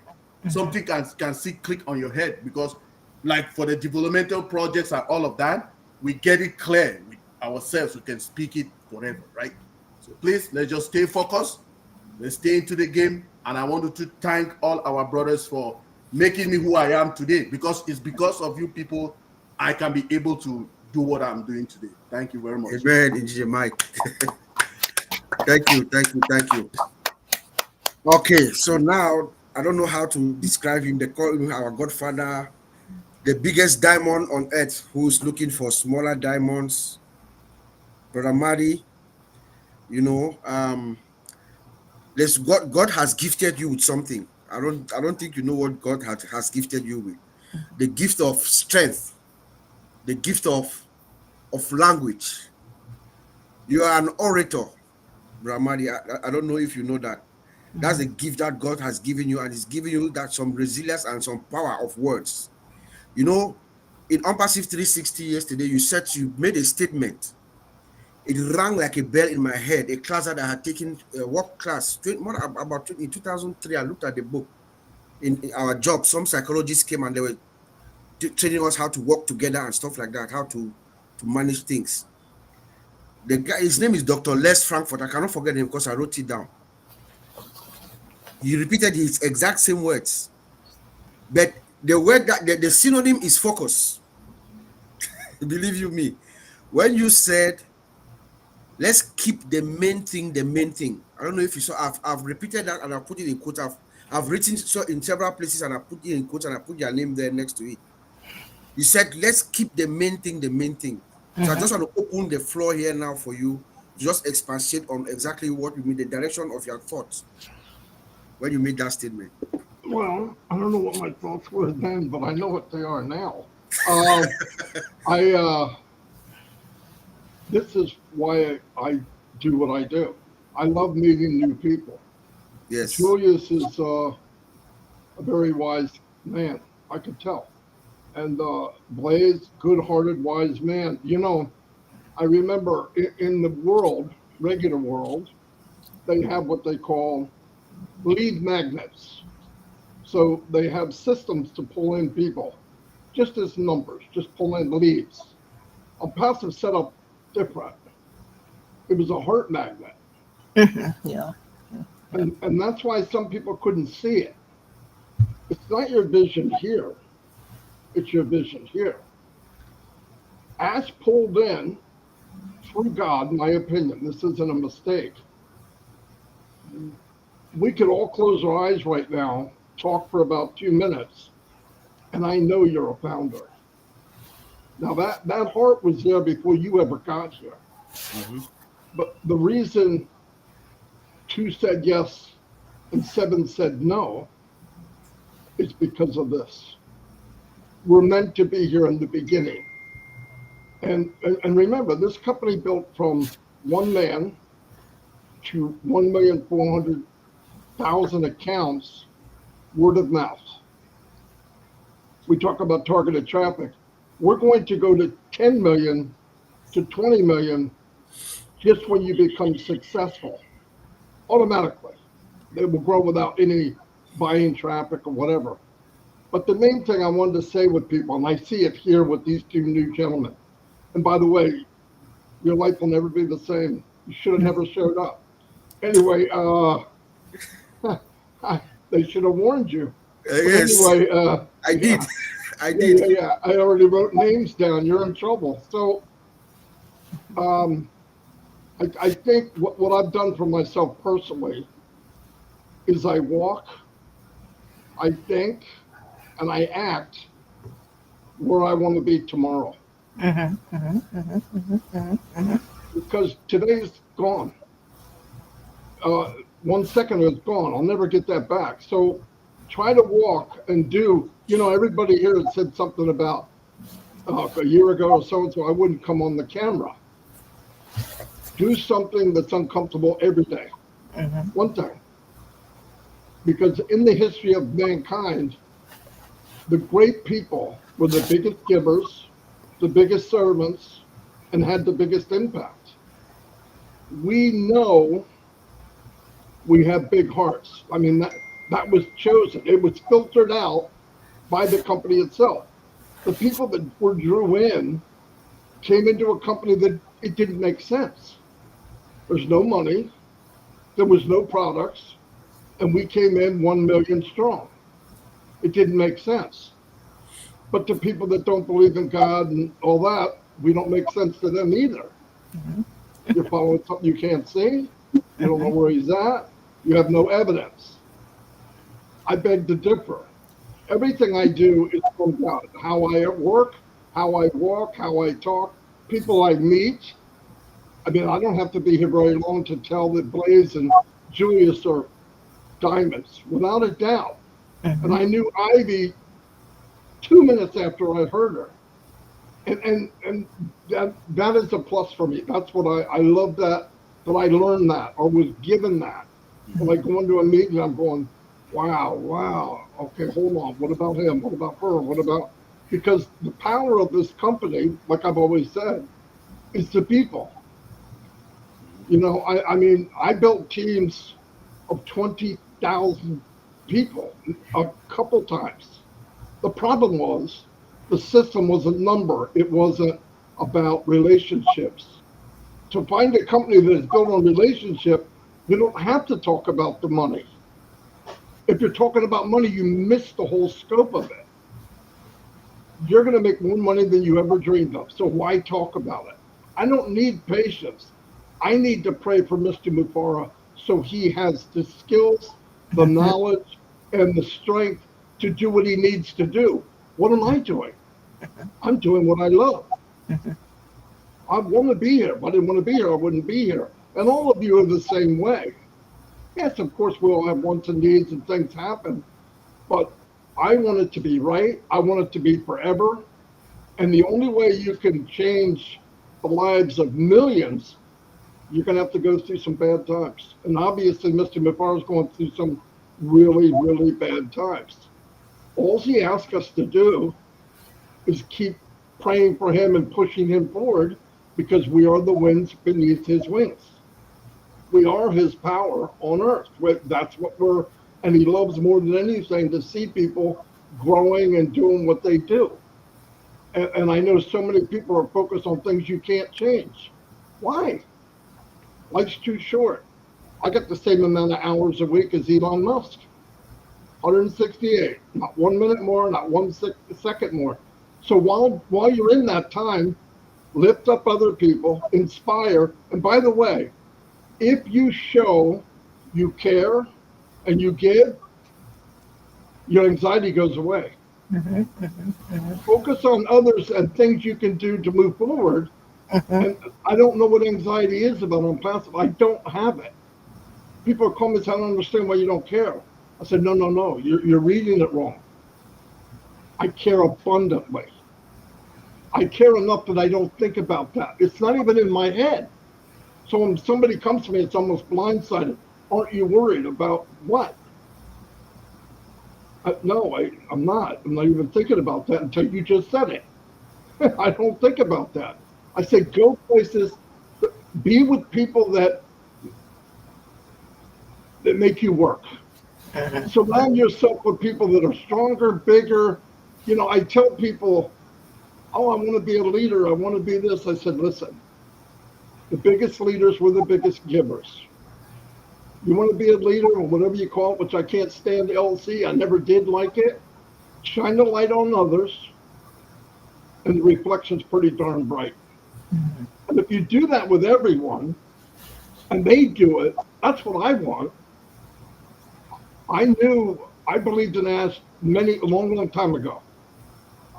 Something can see click on your head, because like for the developmental projects and all of that, we get it clear with ourselves. We can speak it forever, right? So please, let's just stay focused. Let's stay into the game. And I want to thank all our brothers for making me who I am today, because it's because of you people I can be able to do what I'm doing today. Thank you very much. Amen, Engineer Mike. Thank you. Okay, so now I don't know how to describe him. They call him our godfather, the biggest diamond on earth, who's looking for smaller diamonds. Brother Madi, God has gifted you with something. I don't think you know what God has gifted you with. The gift of strength, the gift of language. You are an orator, Brother Madi. I don't know if you know that. That's a gift that God has given you, and He's giving you that some resilience and some power of words. In ONPASSIVE 360 yesterday, you made a statement. It rang like a bell in my head. A class that I had taken, a work class, in 2003. I looked at the book. In our job, some psychologists came and they were training us how to work together and stuff like that, how to manage things. The guy, his name is Dr. Les Frankfurt. I cannot forget him because I wrote it down. He repeated his exact same words, but the word that the synonym is focus. Believe you me, when you said, let's keep the main thing. I don't know if you saw. I've repeated that and I put it in quotes. I've written so in several places and I put it in quotes and I put your name there next to it. You said, let's keep the main thing. So I just want to open the floor here now for you. Just expatiate on exactly what you mean, the direction of your thoughts when you made that statement. Well, I don't know what my thoughts were then, but I know what they are now. This is why I do what I do. I love meeting new people. Yes. Julius is a very wise man, I could tell. And Blaise, good-hearted, wise man. I remember in the world, regular world, they have what they call lead magnets. So they have systems to pull in people, just as numbers, just pull in leads. ONPASSIVE set up different. It was a heart magnet. Yeah. And that's why some people couldn't see it. It's not your vision here. It's your vision here. Ash pulled in through God, in my opinion. This isn't a mistake. We could all close our eyes right now, talk for about 2 minutes, and I know you're a founder. Now that heart was there before you ever got here. But the reason 2 said yes and 7 said no is because of this. We're meant to be here in the beginning. And remember, this company built from 1 man to 1,400,000 accounts, word of mouth. We talk about targeted traffic. We're going to go to 10 million to 20 million just when you become successful. Automatically. They will grow without any buying traffic or whatever. But the main thing I wanted to say with people, and I see it here with these two new gentlemen, and by the way, your life will never be the same. You should have never showed up. Anyway, they should have warned you. But Yes, anyway, I did. yeah, I did. yeah. I already wrote names down. You're in trouble. So, I think what I've done for myself personally is I walk, I think, and I act where I want to be tomorrow. Because today's gone. 1 second is gone. I'll never get that back. So try to walk and do, everybody here had said something about a year ago or so I wouldn't come on the camera. Do something that's uncomfortable every day. One thing. Because in the history of mankind, the great people were the biggest givers, the biggest servants, and had the biggest impact. We know we have big hearts. I mean, that was chosen. It was filtered out by the company itself. The people that were drew in came into a company that it didn't make sense. There's no money, there was no products, and we came in 1 million strong. It didn't make sense. But the people that don't believe in God and all that, we don't make sense to them either. You're following something you can't see, you don't know where he's at, you have no evidence. I beg to differ. Everything I do is from God. How I work, how I walk, how I talk, people I meet. I mean, I don't have to be here very long to tell that Blaise and Julius are diamonds, without a doubt. And I knew Ivy 2 minutes after I heard her. And that is a plus for me. That's what I love that I learned that or was given that. When I go into a meeting, I'm going, wow, okay, hold on. What about him? What about her? What about, because the power of this company, like I've always said, is the people. I mean, I built teams of 20,000 people a couple times. The problem was the system was a number. It wasn't about relationships. To find a company that is built on relationship, you don't have to talk about the money. If you're talking about money, you miss the whole scope of it. You're going to make more money than you ever dreamed of. So why talk about it? I don't need patience. I need to pray for Mr. Mufareh so he has the skills, the knowledge, and the strength to do what he needs to do. What am I doing? I'm doing what I love. I want to be here. If I didn't want to be here, I wouldn't be here. And all of you are the same way. Yes, of course, we all have wants and needs and things happen, but I want it to be right. I want it to be forever. And the only way you can change the lives of millions, you're going to have to go through some bad times. And obviously, Mr. Mufareh is going through some really, really bad times. All he asks us to do is keep praying for him and pushing him forward, because we are the winds beneath his wings. We are his power on earth. That's what we're, and he loves more than anything to see people growing and doing what they do. And I know so many people are focused on things you can't change. Why? Life's too short. I got the same amount of hours a week as Elon Musk. 168, not 1 minute more, not 1 second more. So while you're in that time, lift up other people, inspire. And by the way, if you show you care and you give, your anxiety goes away. Focus on others and things you can do to move forward. And I don't know what anxiety is about ONPASSIVE. I don't have it. People call me and say, I don't understand why you don't care. I said, no, you're reading it wrong. I care abundantly. I care enough that I don't think about that. It's not even in my head. So when somebody comes to me, it's almost blindsided. Aren't you worried about what? No, I'm not. I'm not even thinking about that until you just said it. I don't think about that. I say go places, be with people that make you work. Surround yourself with people that are stronger, bigger. You know, I tell people, oh, I want to be a leader. I want to be this. I said, listen, the biggest leaders were the biggest givers. You want to be a leader or whatever you call it, which I can't stand the LC. I never did like it. Shine the light on others, and the reflection's pretty darn bright. And if you do that with everyone, and they do it, that's what I want. I believed in Ash a long time ago.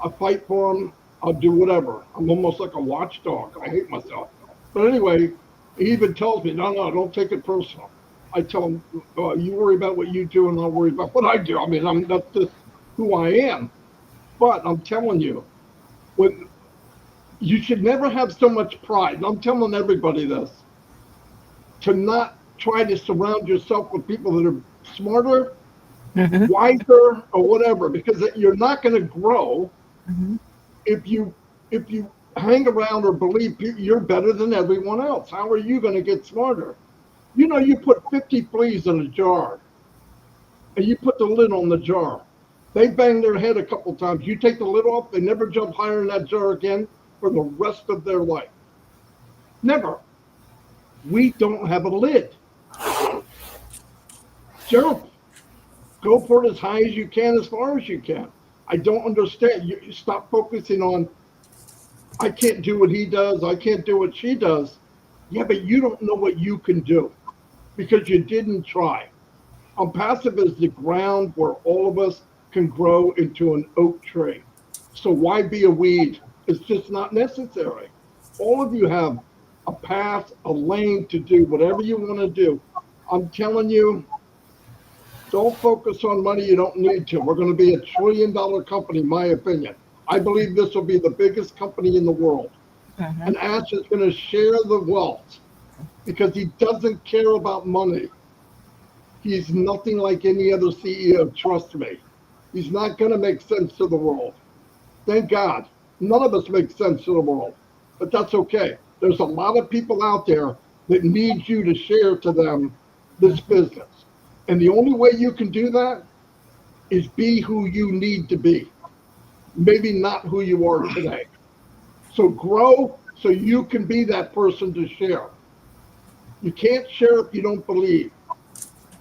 I'll fight for them. I'll do whatever. I'm almost like a watchdog. I hate myself. But anyway, he even tells me, no, don't take it personal. I tell him, you worry about what you do and I'll worry about what I do. I mean, that's just who I am. But I'm telling you, you should never have so much pride. And I'm telling everybody this, to not try to surround yourself with people that are smarter, wiser, or whatever, because you're not going to grow if you hang around or believe you're better than everyone else. How are you going to get smarter? You know, you put 50 fleas in a jar, and you put the lid on the jar. They bang their head a couple times. You take the lid off, they never jump higher in that jar again for the rest of their life. Never. We don't have a lid. Jump. Go for it as high as you can, as far as you can. I don't understand. You stop focusing on, I can't do what he does, I can't do what she does. Yeah, but you don't know what you can do because you didn't try. Passive is the ground where all of us can grow into an oak tree. So why be a weed? It's just not necessary. All of you have a path, a lane to do whatever you want to do. I'm telling you, don't focus on money you don't need to. We're going to be a $1 trillion company, in my opinion. I believe this will be the biggest company in the world. And Ash is going to share the wealth because he doesn't care about money. He's nothing like any other CEO, trust me. He's not going to make sense to the world. Thank God. None of us make sense to the world, but that's okay. There's a lot of people out there that need you to share to them this business. And the only way you can do that is be who you need to be. Maybe not who you are today. So grow so you can be that person to share. You can't share if you don't believe.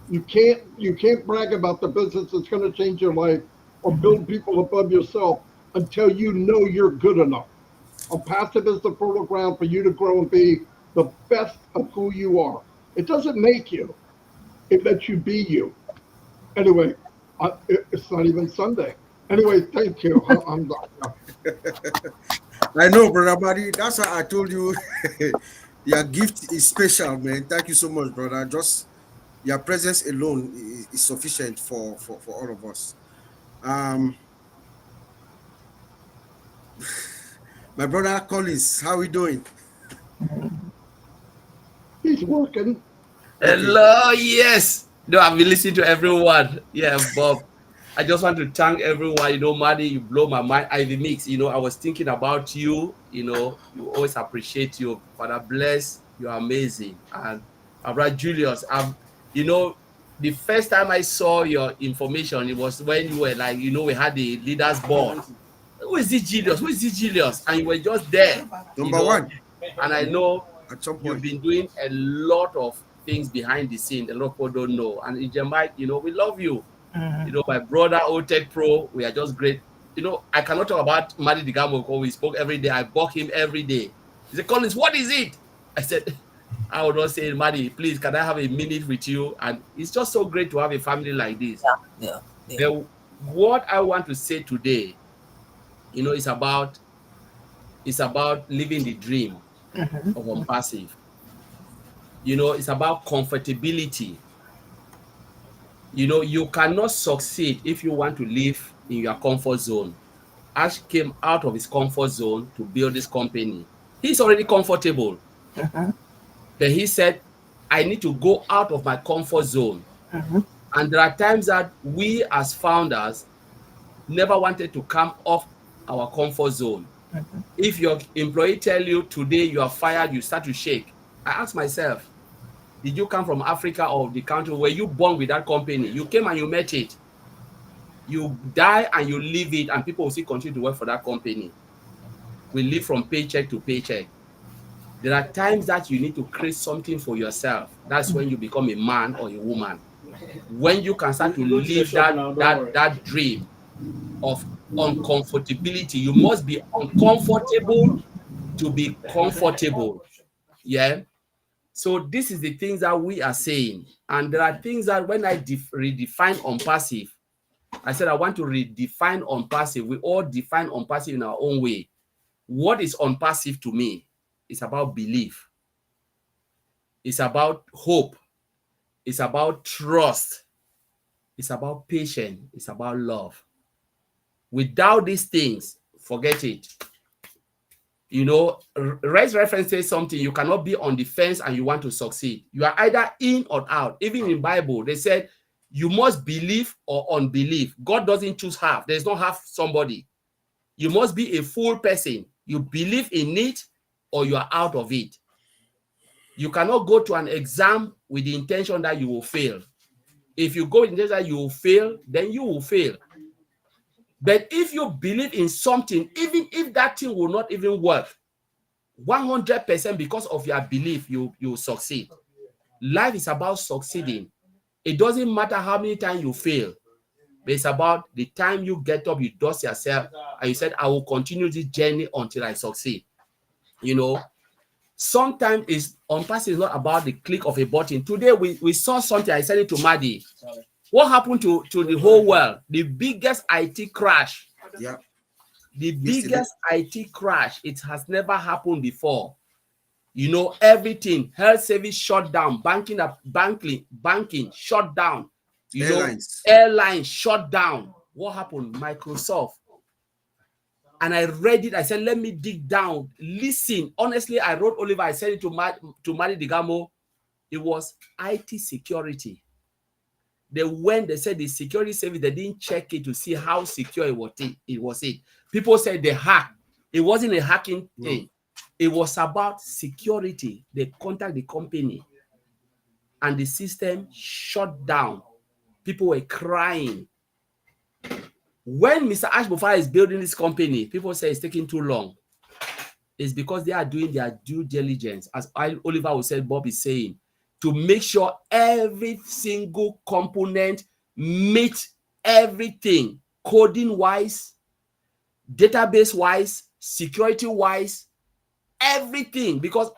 You can't brag about the business that's going to change your life or build people above yourself until you know you're good enough. Passive is the fertile ground for you to grow and be the best of who you are. It doesn't make you. It lets you be you. Anyway, it's not even Sunday. Anyway, thank you. I'm done. I know, Brother Buddy. That's why I told you your gift is special, man. Thank you so much, brother. Just your presence alone is sufficient for all of us. My brother Collins, how are we doing? He's working. Hello, yes. No, I've been listening to everyone. Yeah, Bob. I just want to thank everyone. You know, Maddie, you blow my mind. Ivy Mix, you know, I was thinking about you. You know, you always appreciate you. Father Blaise, you're amazing. And brother Julius, you know, the first time I saw your information, it was when you were like, you know, we had the leaders board. Who is this Julius? Who is this Julius? And you were just there. Number one. And I know at some point you've been doing a lot of things behind the scene. A lot of people don't know. And in Jamaica, you know, we love you. You know, my brother, OTECH Pro, we are just great. You know, I cannot talk about Madi Digamo because we spoke every day. I bug him every day. He said, Collins, what is it? I said, I would not say, Madi, please, can I have a minute with you? And it's just so great to have a family like this. Yeah. What I want to say today, you know, is about living the dream of ONPASSIVE. You know, it's about comfortability. You know, you cannot succeed if you want to live in your comfort zone. Ash came out of his comfort zone to build this company. He's already comfortable. Then he said, I need to go out of my comfort zone. And there are times that we as founders never wanted to come off our comfort zone. If your employee tell you today you are fired, you start to shake. I ask myself, Did you come from Africa or the country? Were you born with that company? You came and you met it. You die and you leave it, and people will still continue to work for that company. We live from paycheck to paycheck. There are times that you need to create something for yourself. That's when you become a man or a woman. When you can start to live that dream of uncomfortability. You must be uncomfortable to be comfortable. Yeah. So this is the things that we are saying. And there are things that when I redefine unpassive, I said I want to redefine unpassive. We all define unpassive in our own way. What is unpassive to me? It's about belief. It's about hope. It's about trust. It's about patience. It's about love. Without these things, forget it. You know, Rice reference says something. You cannot be on the fence and you want to succeed. You are either in or out. Even in Bible, they said you must believe or unbelieve. God doesn't choose half. There's no half somebody. You must be a full person. You believe in it or you are out of it. You cannot go to an exam with the intention that you will fail. If you go with the intention that you will fail, then you will fail. But if you believe in something, even if that thing will not even work, 100% because of your belief, you succeed. Life is about succeeding. It doesn't matter how many times you fail, but it's about the time you get up, you dust yourself, and you said, I will continue this journey until I succeed. You know, sometimes unpassive is not about the click of a button. Today, we saw something, I said it to Maddie. What happened to the whole world? The biggest IT crash. Yeah. The biggest IT crash. It has never happened before. You know, everything, health service shut down, banking shut down. You Airlines. know, airlines shut down. What happened? Microsoft. And I read it. I said, let me dig down. Listen. Honestly, I wrote Oliver. I sent it to Mari Digamo. It was IT security. They said the security service, they didn't check it to see how secure it was. People said they hacked. It wasn't a hacking thing. It was about security. They contacted the company and the system shut down. People were crying. When Mr. Ash Mufare is building this company, people say it's taking too long. It's because they are doing their due diligence. As Oliver said, Bob is saying, to make sure every single component meets everything, coding-wise, database-wise, security-wise, everything. Because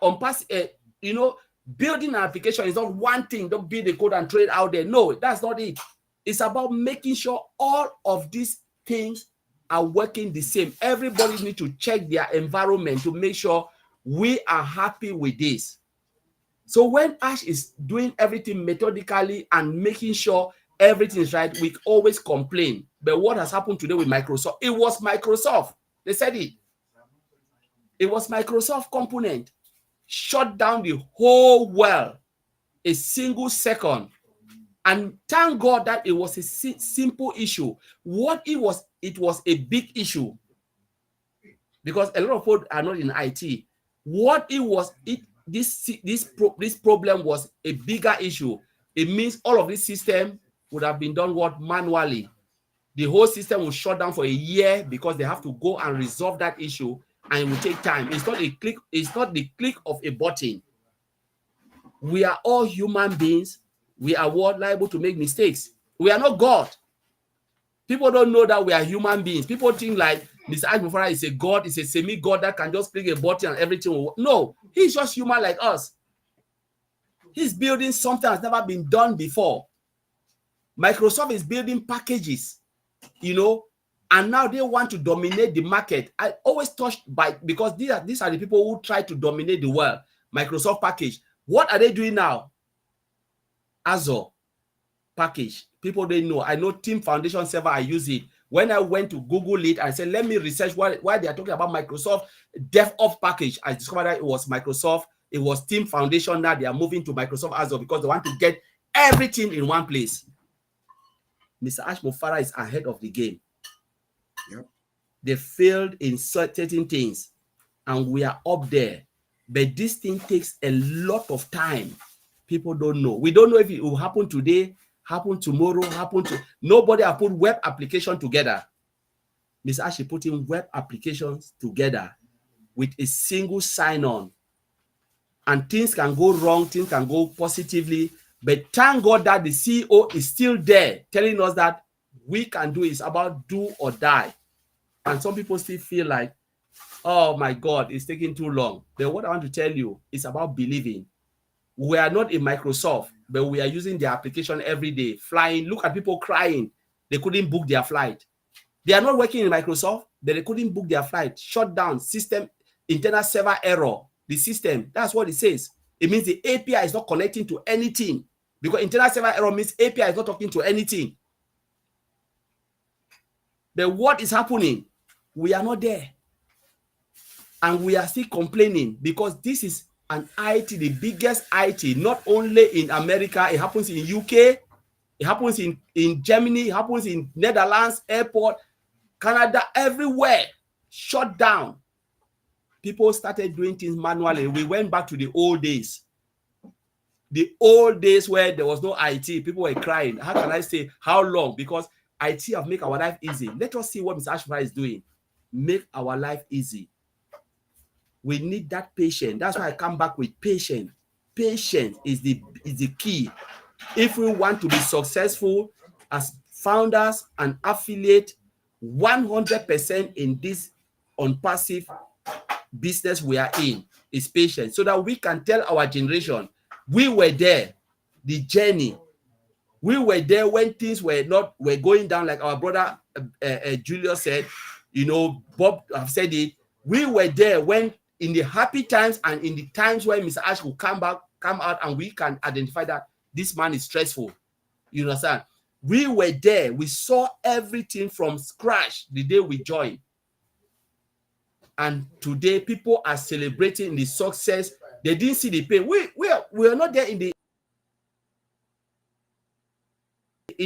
you know, building an application is not one thing. Don't build the code and throw it out there. No, that's not it. It's about making sure all of these things are working the same. Everybody needs to check their environment to make sure we are happy with this. So when Ash is doing everything methodically and making sure everything is right, we always complain. But what has happened today with Microsoft? It was Microsoft. They said it. It was Microsoft component. Shut down the whole world. A single second. And thank God that it was a simple issue. What it was a big issue. Because a lot of people are not in IT. What it was, this problem was a bigger issue. It means all of this system would have been done manually. The whole system will shut down for a year because they have to go and resolve that issue, and it will take time. It's not the click of a button. We are all human beings. We are liable to make mistakes. We are not God. People don't know that we are human beings. People think like Mr. Ash Mufare is a God, is a semi-God that can just click a button and everything will work. No, he's just human like us. He's building something that's never been done before. Microsoft is building packages, you know, and now they want to dominate the market. I always touched because these are the people who try to dominate the world. Microsoft package. What are they doing now? Azure package. People didn't know. I know Team Foundation server, I use it. When I went to Google it, I said, let me research why they are talking about Microsoft DevOps package. I discovered that it was Microsoft. It was Team Foundation. Now they are moving to Microsoft Azure because they want to get everything in one place. Mr. Ash Mufare is ahead of the game. Yep. They failed in certain things, and we are up there. But this thing takes a lot of time. People don't know. We don't know if it will happen today, happen tomorrow, nobody have put web application together. Ms. Ash is putting web applications together with a single sign-on. And things can go wrong, things can go positively. But thank God that the CEO is still there telling us that we can do it. It's about do or die. And some people still feel like, oh my God, it's taking too long. But what I want to tell you is about believing. We are not in Microsoft, but we are using the application every day, flying. Look at people crying. They couldn't book their flight. They are not working in Microsoft, but they couldn't book their flight. Shut down, system, internal server error. The system, that's what it says. It means the API is not connecting to anything, because internal server error means API is not talking to anything. But what is happening? We are not there. And we are still complaining because this is an IT, the biggest IT, not only in America, it happens in UK, it happens in Germany, it happens in Netherlands, airport, Canada, everywhere, shut down. People started doing things manually. We went back to the old days. The old days where there was no IT, people were crying. How can I say how long? Because IT have made our life easy. Let us see what Mr. Ash Mufare is doing. Make our life easy. We need that patience. That's why I come back with patience. Patience is the key. If we want to be successful as founders and affiliate 100% in this ONPASSIVE business we are in, is patience, so that we can tell our generation, we were there, the journey. We were there when things were going down, like our brother Julius said, you know, Bob have said it. We were there when in the happy times and in the times when Mr. Ash will come out, and we can identify that this man is stressful. You understand? We were there. We saw everything from scratch the day we joined. And today people are celebrating the success. They didn't see the pain. We are not there in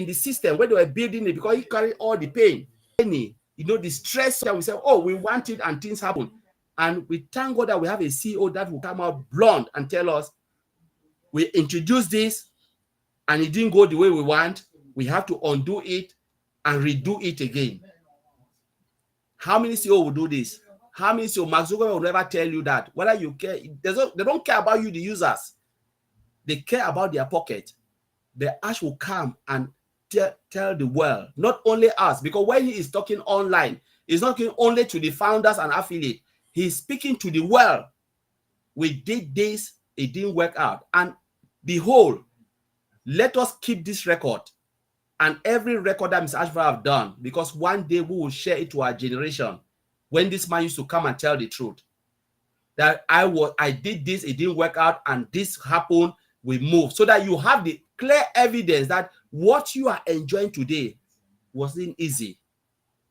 the system where they were building it, because he carried all the pain. You know, the stress that we say, oh, we want it and things happen. And we thank God that we have a CEO that will come out blunt and tell us, we introduced this and it didn't go the way we want. We have to undo it and redo it again. How many CEO will do this? How many CEO? Mark Zuckerberg will never tell you that. Whether you care, they don't care about you, the users. They care about their pocket. The Ash will come and tell the world, not only us, because when he is talking online, he's not talking only to the founders and affiliates. He's speaking to the world. We did this, it didn't work out. And behold, let us keep this record and every record that Mr. Ash Mufare have done, because one day we will share it to our generation. When this man used to come and tell the truth, that I did this, it didn't work out, and this happened, we moved, so that you have the clear evidence that what you are enjoying today wasn't easy.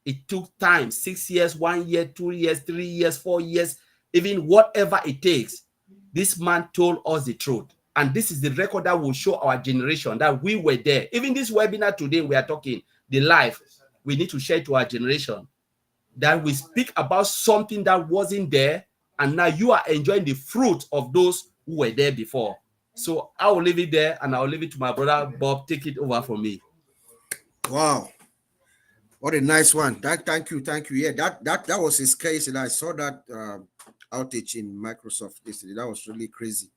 It took time, 6 years, 1 year, 2 years, 3 years, 4 years, even whatever it takes. This man told us the truth. And this is the record that will show our generation that we were there. Even this webinar today, we are talking, the life, we need to share to our generation. That we speak about something that wasn't there, and now you are enjoying the fruit of those who were there before. So I will leave it there, and I'll leave it to my brother Bob. Take it over from me. Wow, what a nice one! Thank you. Yeah, that was his case, and I saw that outage in Microsoft yesterday. That was really crazy.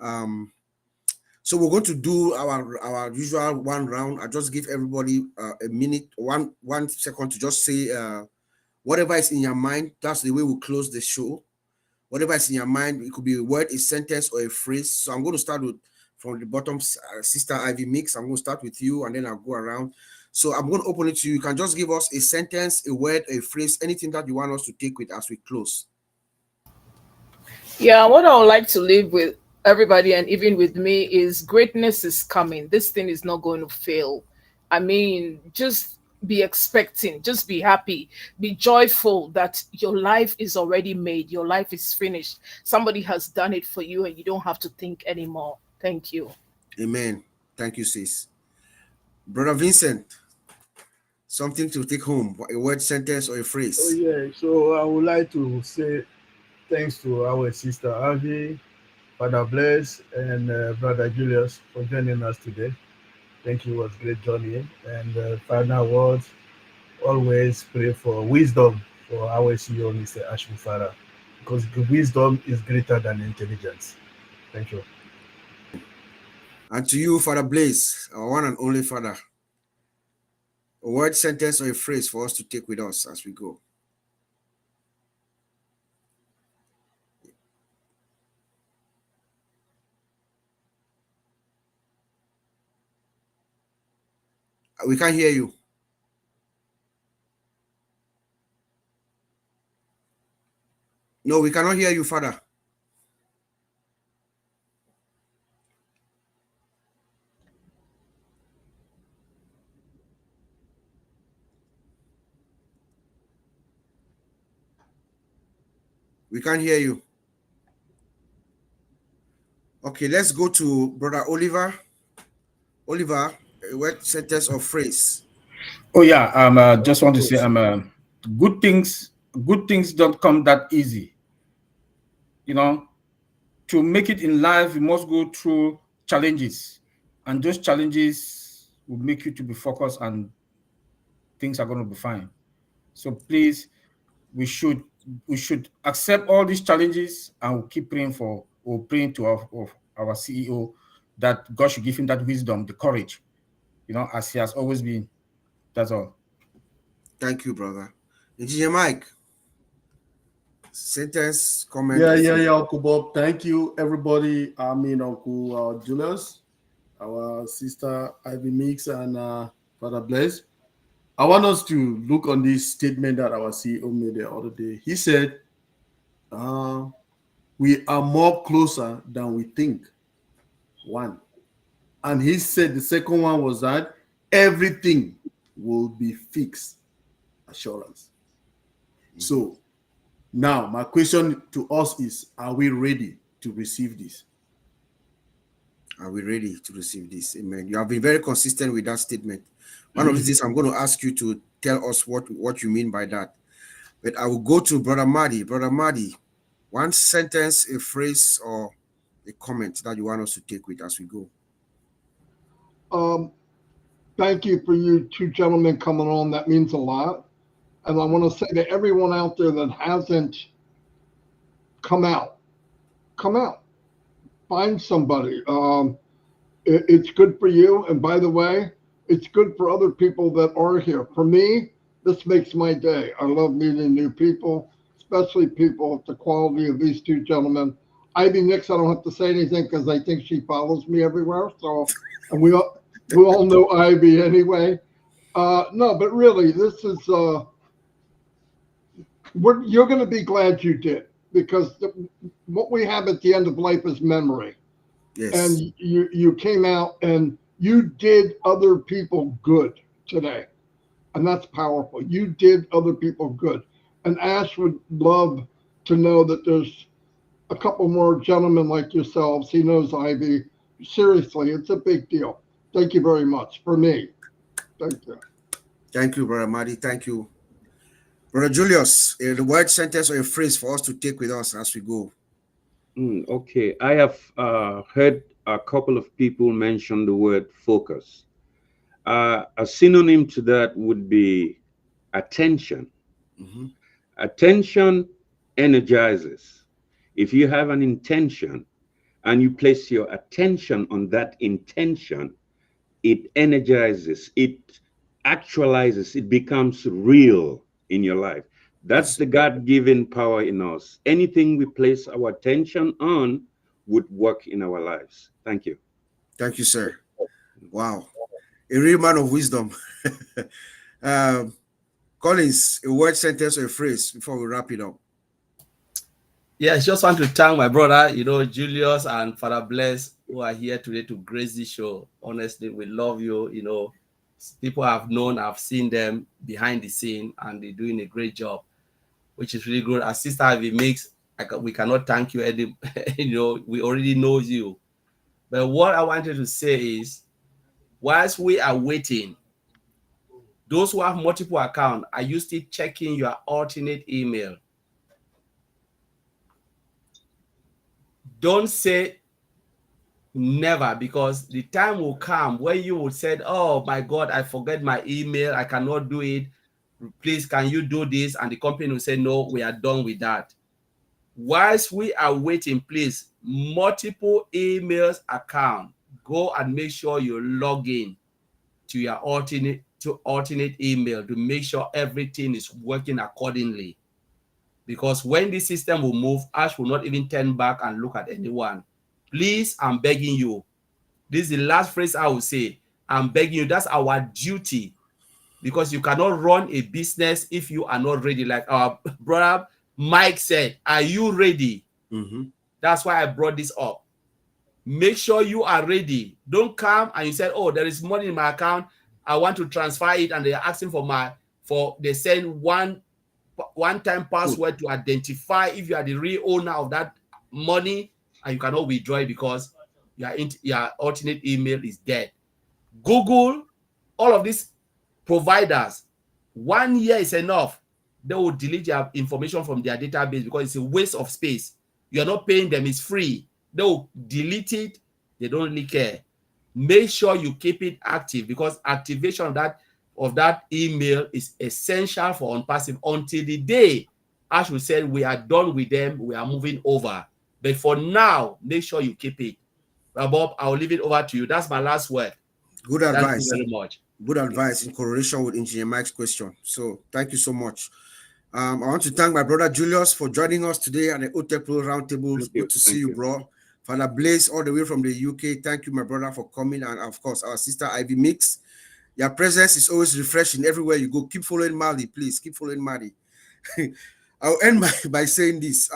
So we're going to do our usual one round. I just give everybody a minute, one second to just say whatever is in your mind. That's the way we close the show. Whatever is in your mind, it could be a word, a sentence, or a phrase. So I'm going to start from the bottom, Sister Ivy Mix. I'm going to start with you, and then I'll go around. So I'm going to open it to you. You can just give us a sentence, a word, a phrase, anything that you want us to take with as we close. Yeah, what I would like to leave with everybody, and even with me, is greatness is coming. This thing is not going to fail. I mean, just be expecting, just be happy, be joyful that your life is already made, your life is finished. Somebody has done it for you, and you don't have to think anymore. Thank you. Amen. Thank you, sis. Brother Vincent, something to take home, a word, sentence, or a phrase. Oh yeah, so I would like to say thanks to our sister Ivy Father Blaise and Brother Julius for joining us today. Thank you. It was a great journey. And final words, always pray for wisdom for our CEO, Mr. Ash Mufareh, because wisdom is greater than intelligence. Thank you. And to you, Father Blaise, our one and only Father, a word, sentence, or a phrase for us to take with us as we go. We can't hear you. No, we cannot hear you, Father. We can't hear you. Okay, let's go to Brother Oliver. Oliver, a word, sentence, or phrase. Oh yeah, just want to say, good things don't come that easy. You know, to make it in life, you must go through challenges, and those challenges will make you to be focused, and things are going to be fine. So please, we should accept all these challenges, and we'll keep praying to our CEO that God should give him that wisdom, the courage, as he has always been. That's all. Thank you, brother. Engineer Mike, sentence, comment. Yeah, Uncle Bob. Thank you, everybody. I mean, Uncle Julius, our sister Ivy Mix, and Father Blaise. I want us to look on this statement that our CEO made the other day. He said, we are more closer than we think. One. And he said the second one was that everything will be fixed. Assurance. So now my question to us is, are we ready to receive this? Are we ready to receive this? Amen. You have been very consistent with that statement. One of these days, I'm going to ask you to tell us what you mean by that. But I will go to Brother Madi. Brother Madi, one sentence, a phrase, or a comment that you want us to take with as we go. Thank you for you two gentlemen coming on. That means a lot. And I want to say to everyone out there that hasn't come out. Find somebody. It's good for you. And by the way, it's good for other people that are here. For me, this makes my day. I love meeting new people, especially people of the quality of these two gentlemen. Ivy Nix, I don't have to say anything because I think she follows me everywhere. So, and we all know Ivy anyway. No, but really, this is you're going to be glad you did, because what we have at the end of life is memory. Yes. And you came out and you did other people good today. And that's powerful. You did other people good. And Ash would love to know that there's a couple more gentlemen like yourselves. He knows Ivy. Seriously, it's a big deal. Thank you very much for me. Thank you. Thank you, Brother Madi. Thank you. Brother Julius, a word, sentence, or a phrase for us to take with us as we go. Okay, I have heard a couple of people mention the word focus. A synonym to that would be attention. Mm-hmm. Attention energizes. If you have an intention and you place your attention on that intention, it energizes, it actualizes, it becomes real in your life. That's the God-given power in us. Anything we place our attention on would work in our lives. Thank you. Thank you, sir. Wow. A real man of wisdom. Collins, a word, sentence, or a phrase before we wrap it up. Yeah, I just want to thank my brother, Julius and Father Blaise, who are here today to grace this show. Honestly, we love you. People I've known, I've seen them behind the scene, and they're doing a great job, which is really good. As Sister Ivy makes, we cannot thank you. We already know you. But what I wanted to say is, whilst we are waiting, those who have multiple accounts, are you still checking your alternate email? don't say never, because the time will come when you will say, oh my God, I forget my email, I cannot do it. Please, can you do this? And the company will say, no, we are done with that. Whilst we are waiting, please, multiple emails account, go and make sure you log in to your alternate email to make sure everything is working accordingly. Because when the system will move, Ash will not even turn back and look at anyone. Please, I'm begging you. This is the last phrase I will say. I'm begging you. That's our duty. Because you cannot run a business if you are not ready. Like our brother Mike said, are you ready? That's why I brought this up. Make sure you are ready. Don't come and you said, oh, there is money in my account, I want to transfer it, and they're asking they send one-time password to identify if you are the real owner of that money, and you cannot withdraw it because your alternate email is dead. Google, all of these providers, 1 year is enough. They will delete your information from their database because it's a waste of space. You're not paying them, it's free. They will delete it. They don't really care. Make sure you keep it active, because activation of that email is essential for ONPASSIVE until the day Ash will say we are done with them, we are moving over. But for now, make sure you keep it. Bob, I'll leave it over to you. That's my last word. Good advice. Thank you very much. Good advice in correlation with Engineer Mike's question. So thank you so much. I want to thank my brother Julius for joining us today at the OTECH Roundtable. Good to see you, bro. Father Blaise, all the way from the UK. Thank you, my brother, for coming. And of course, our sister Ivy Mix. Your presence is always refreshing everywhere you go. Keep following Mali, please. Keep following Mali. I'll end by saying this.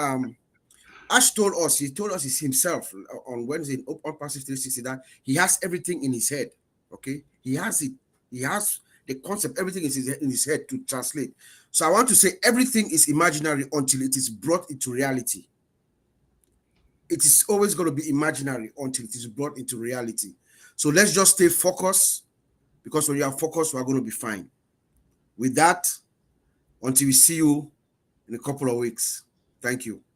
Ash told us himself on Wednesday in ONPASSIVE 360 that he has everything in his head. Okay, he has it. He has the concept. Everything is in his head to translate. So I want to say everything is imaginary until it is brought into reality. It is always going to be imaginary until it is brought into reality. So let's just stay focused, because when you are focused, we are going to be fine. With that, until we see you in a couple of weeks. Thank you.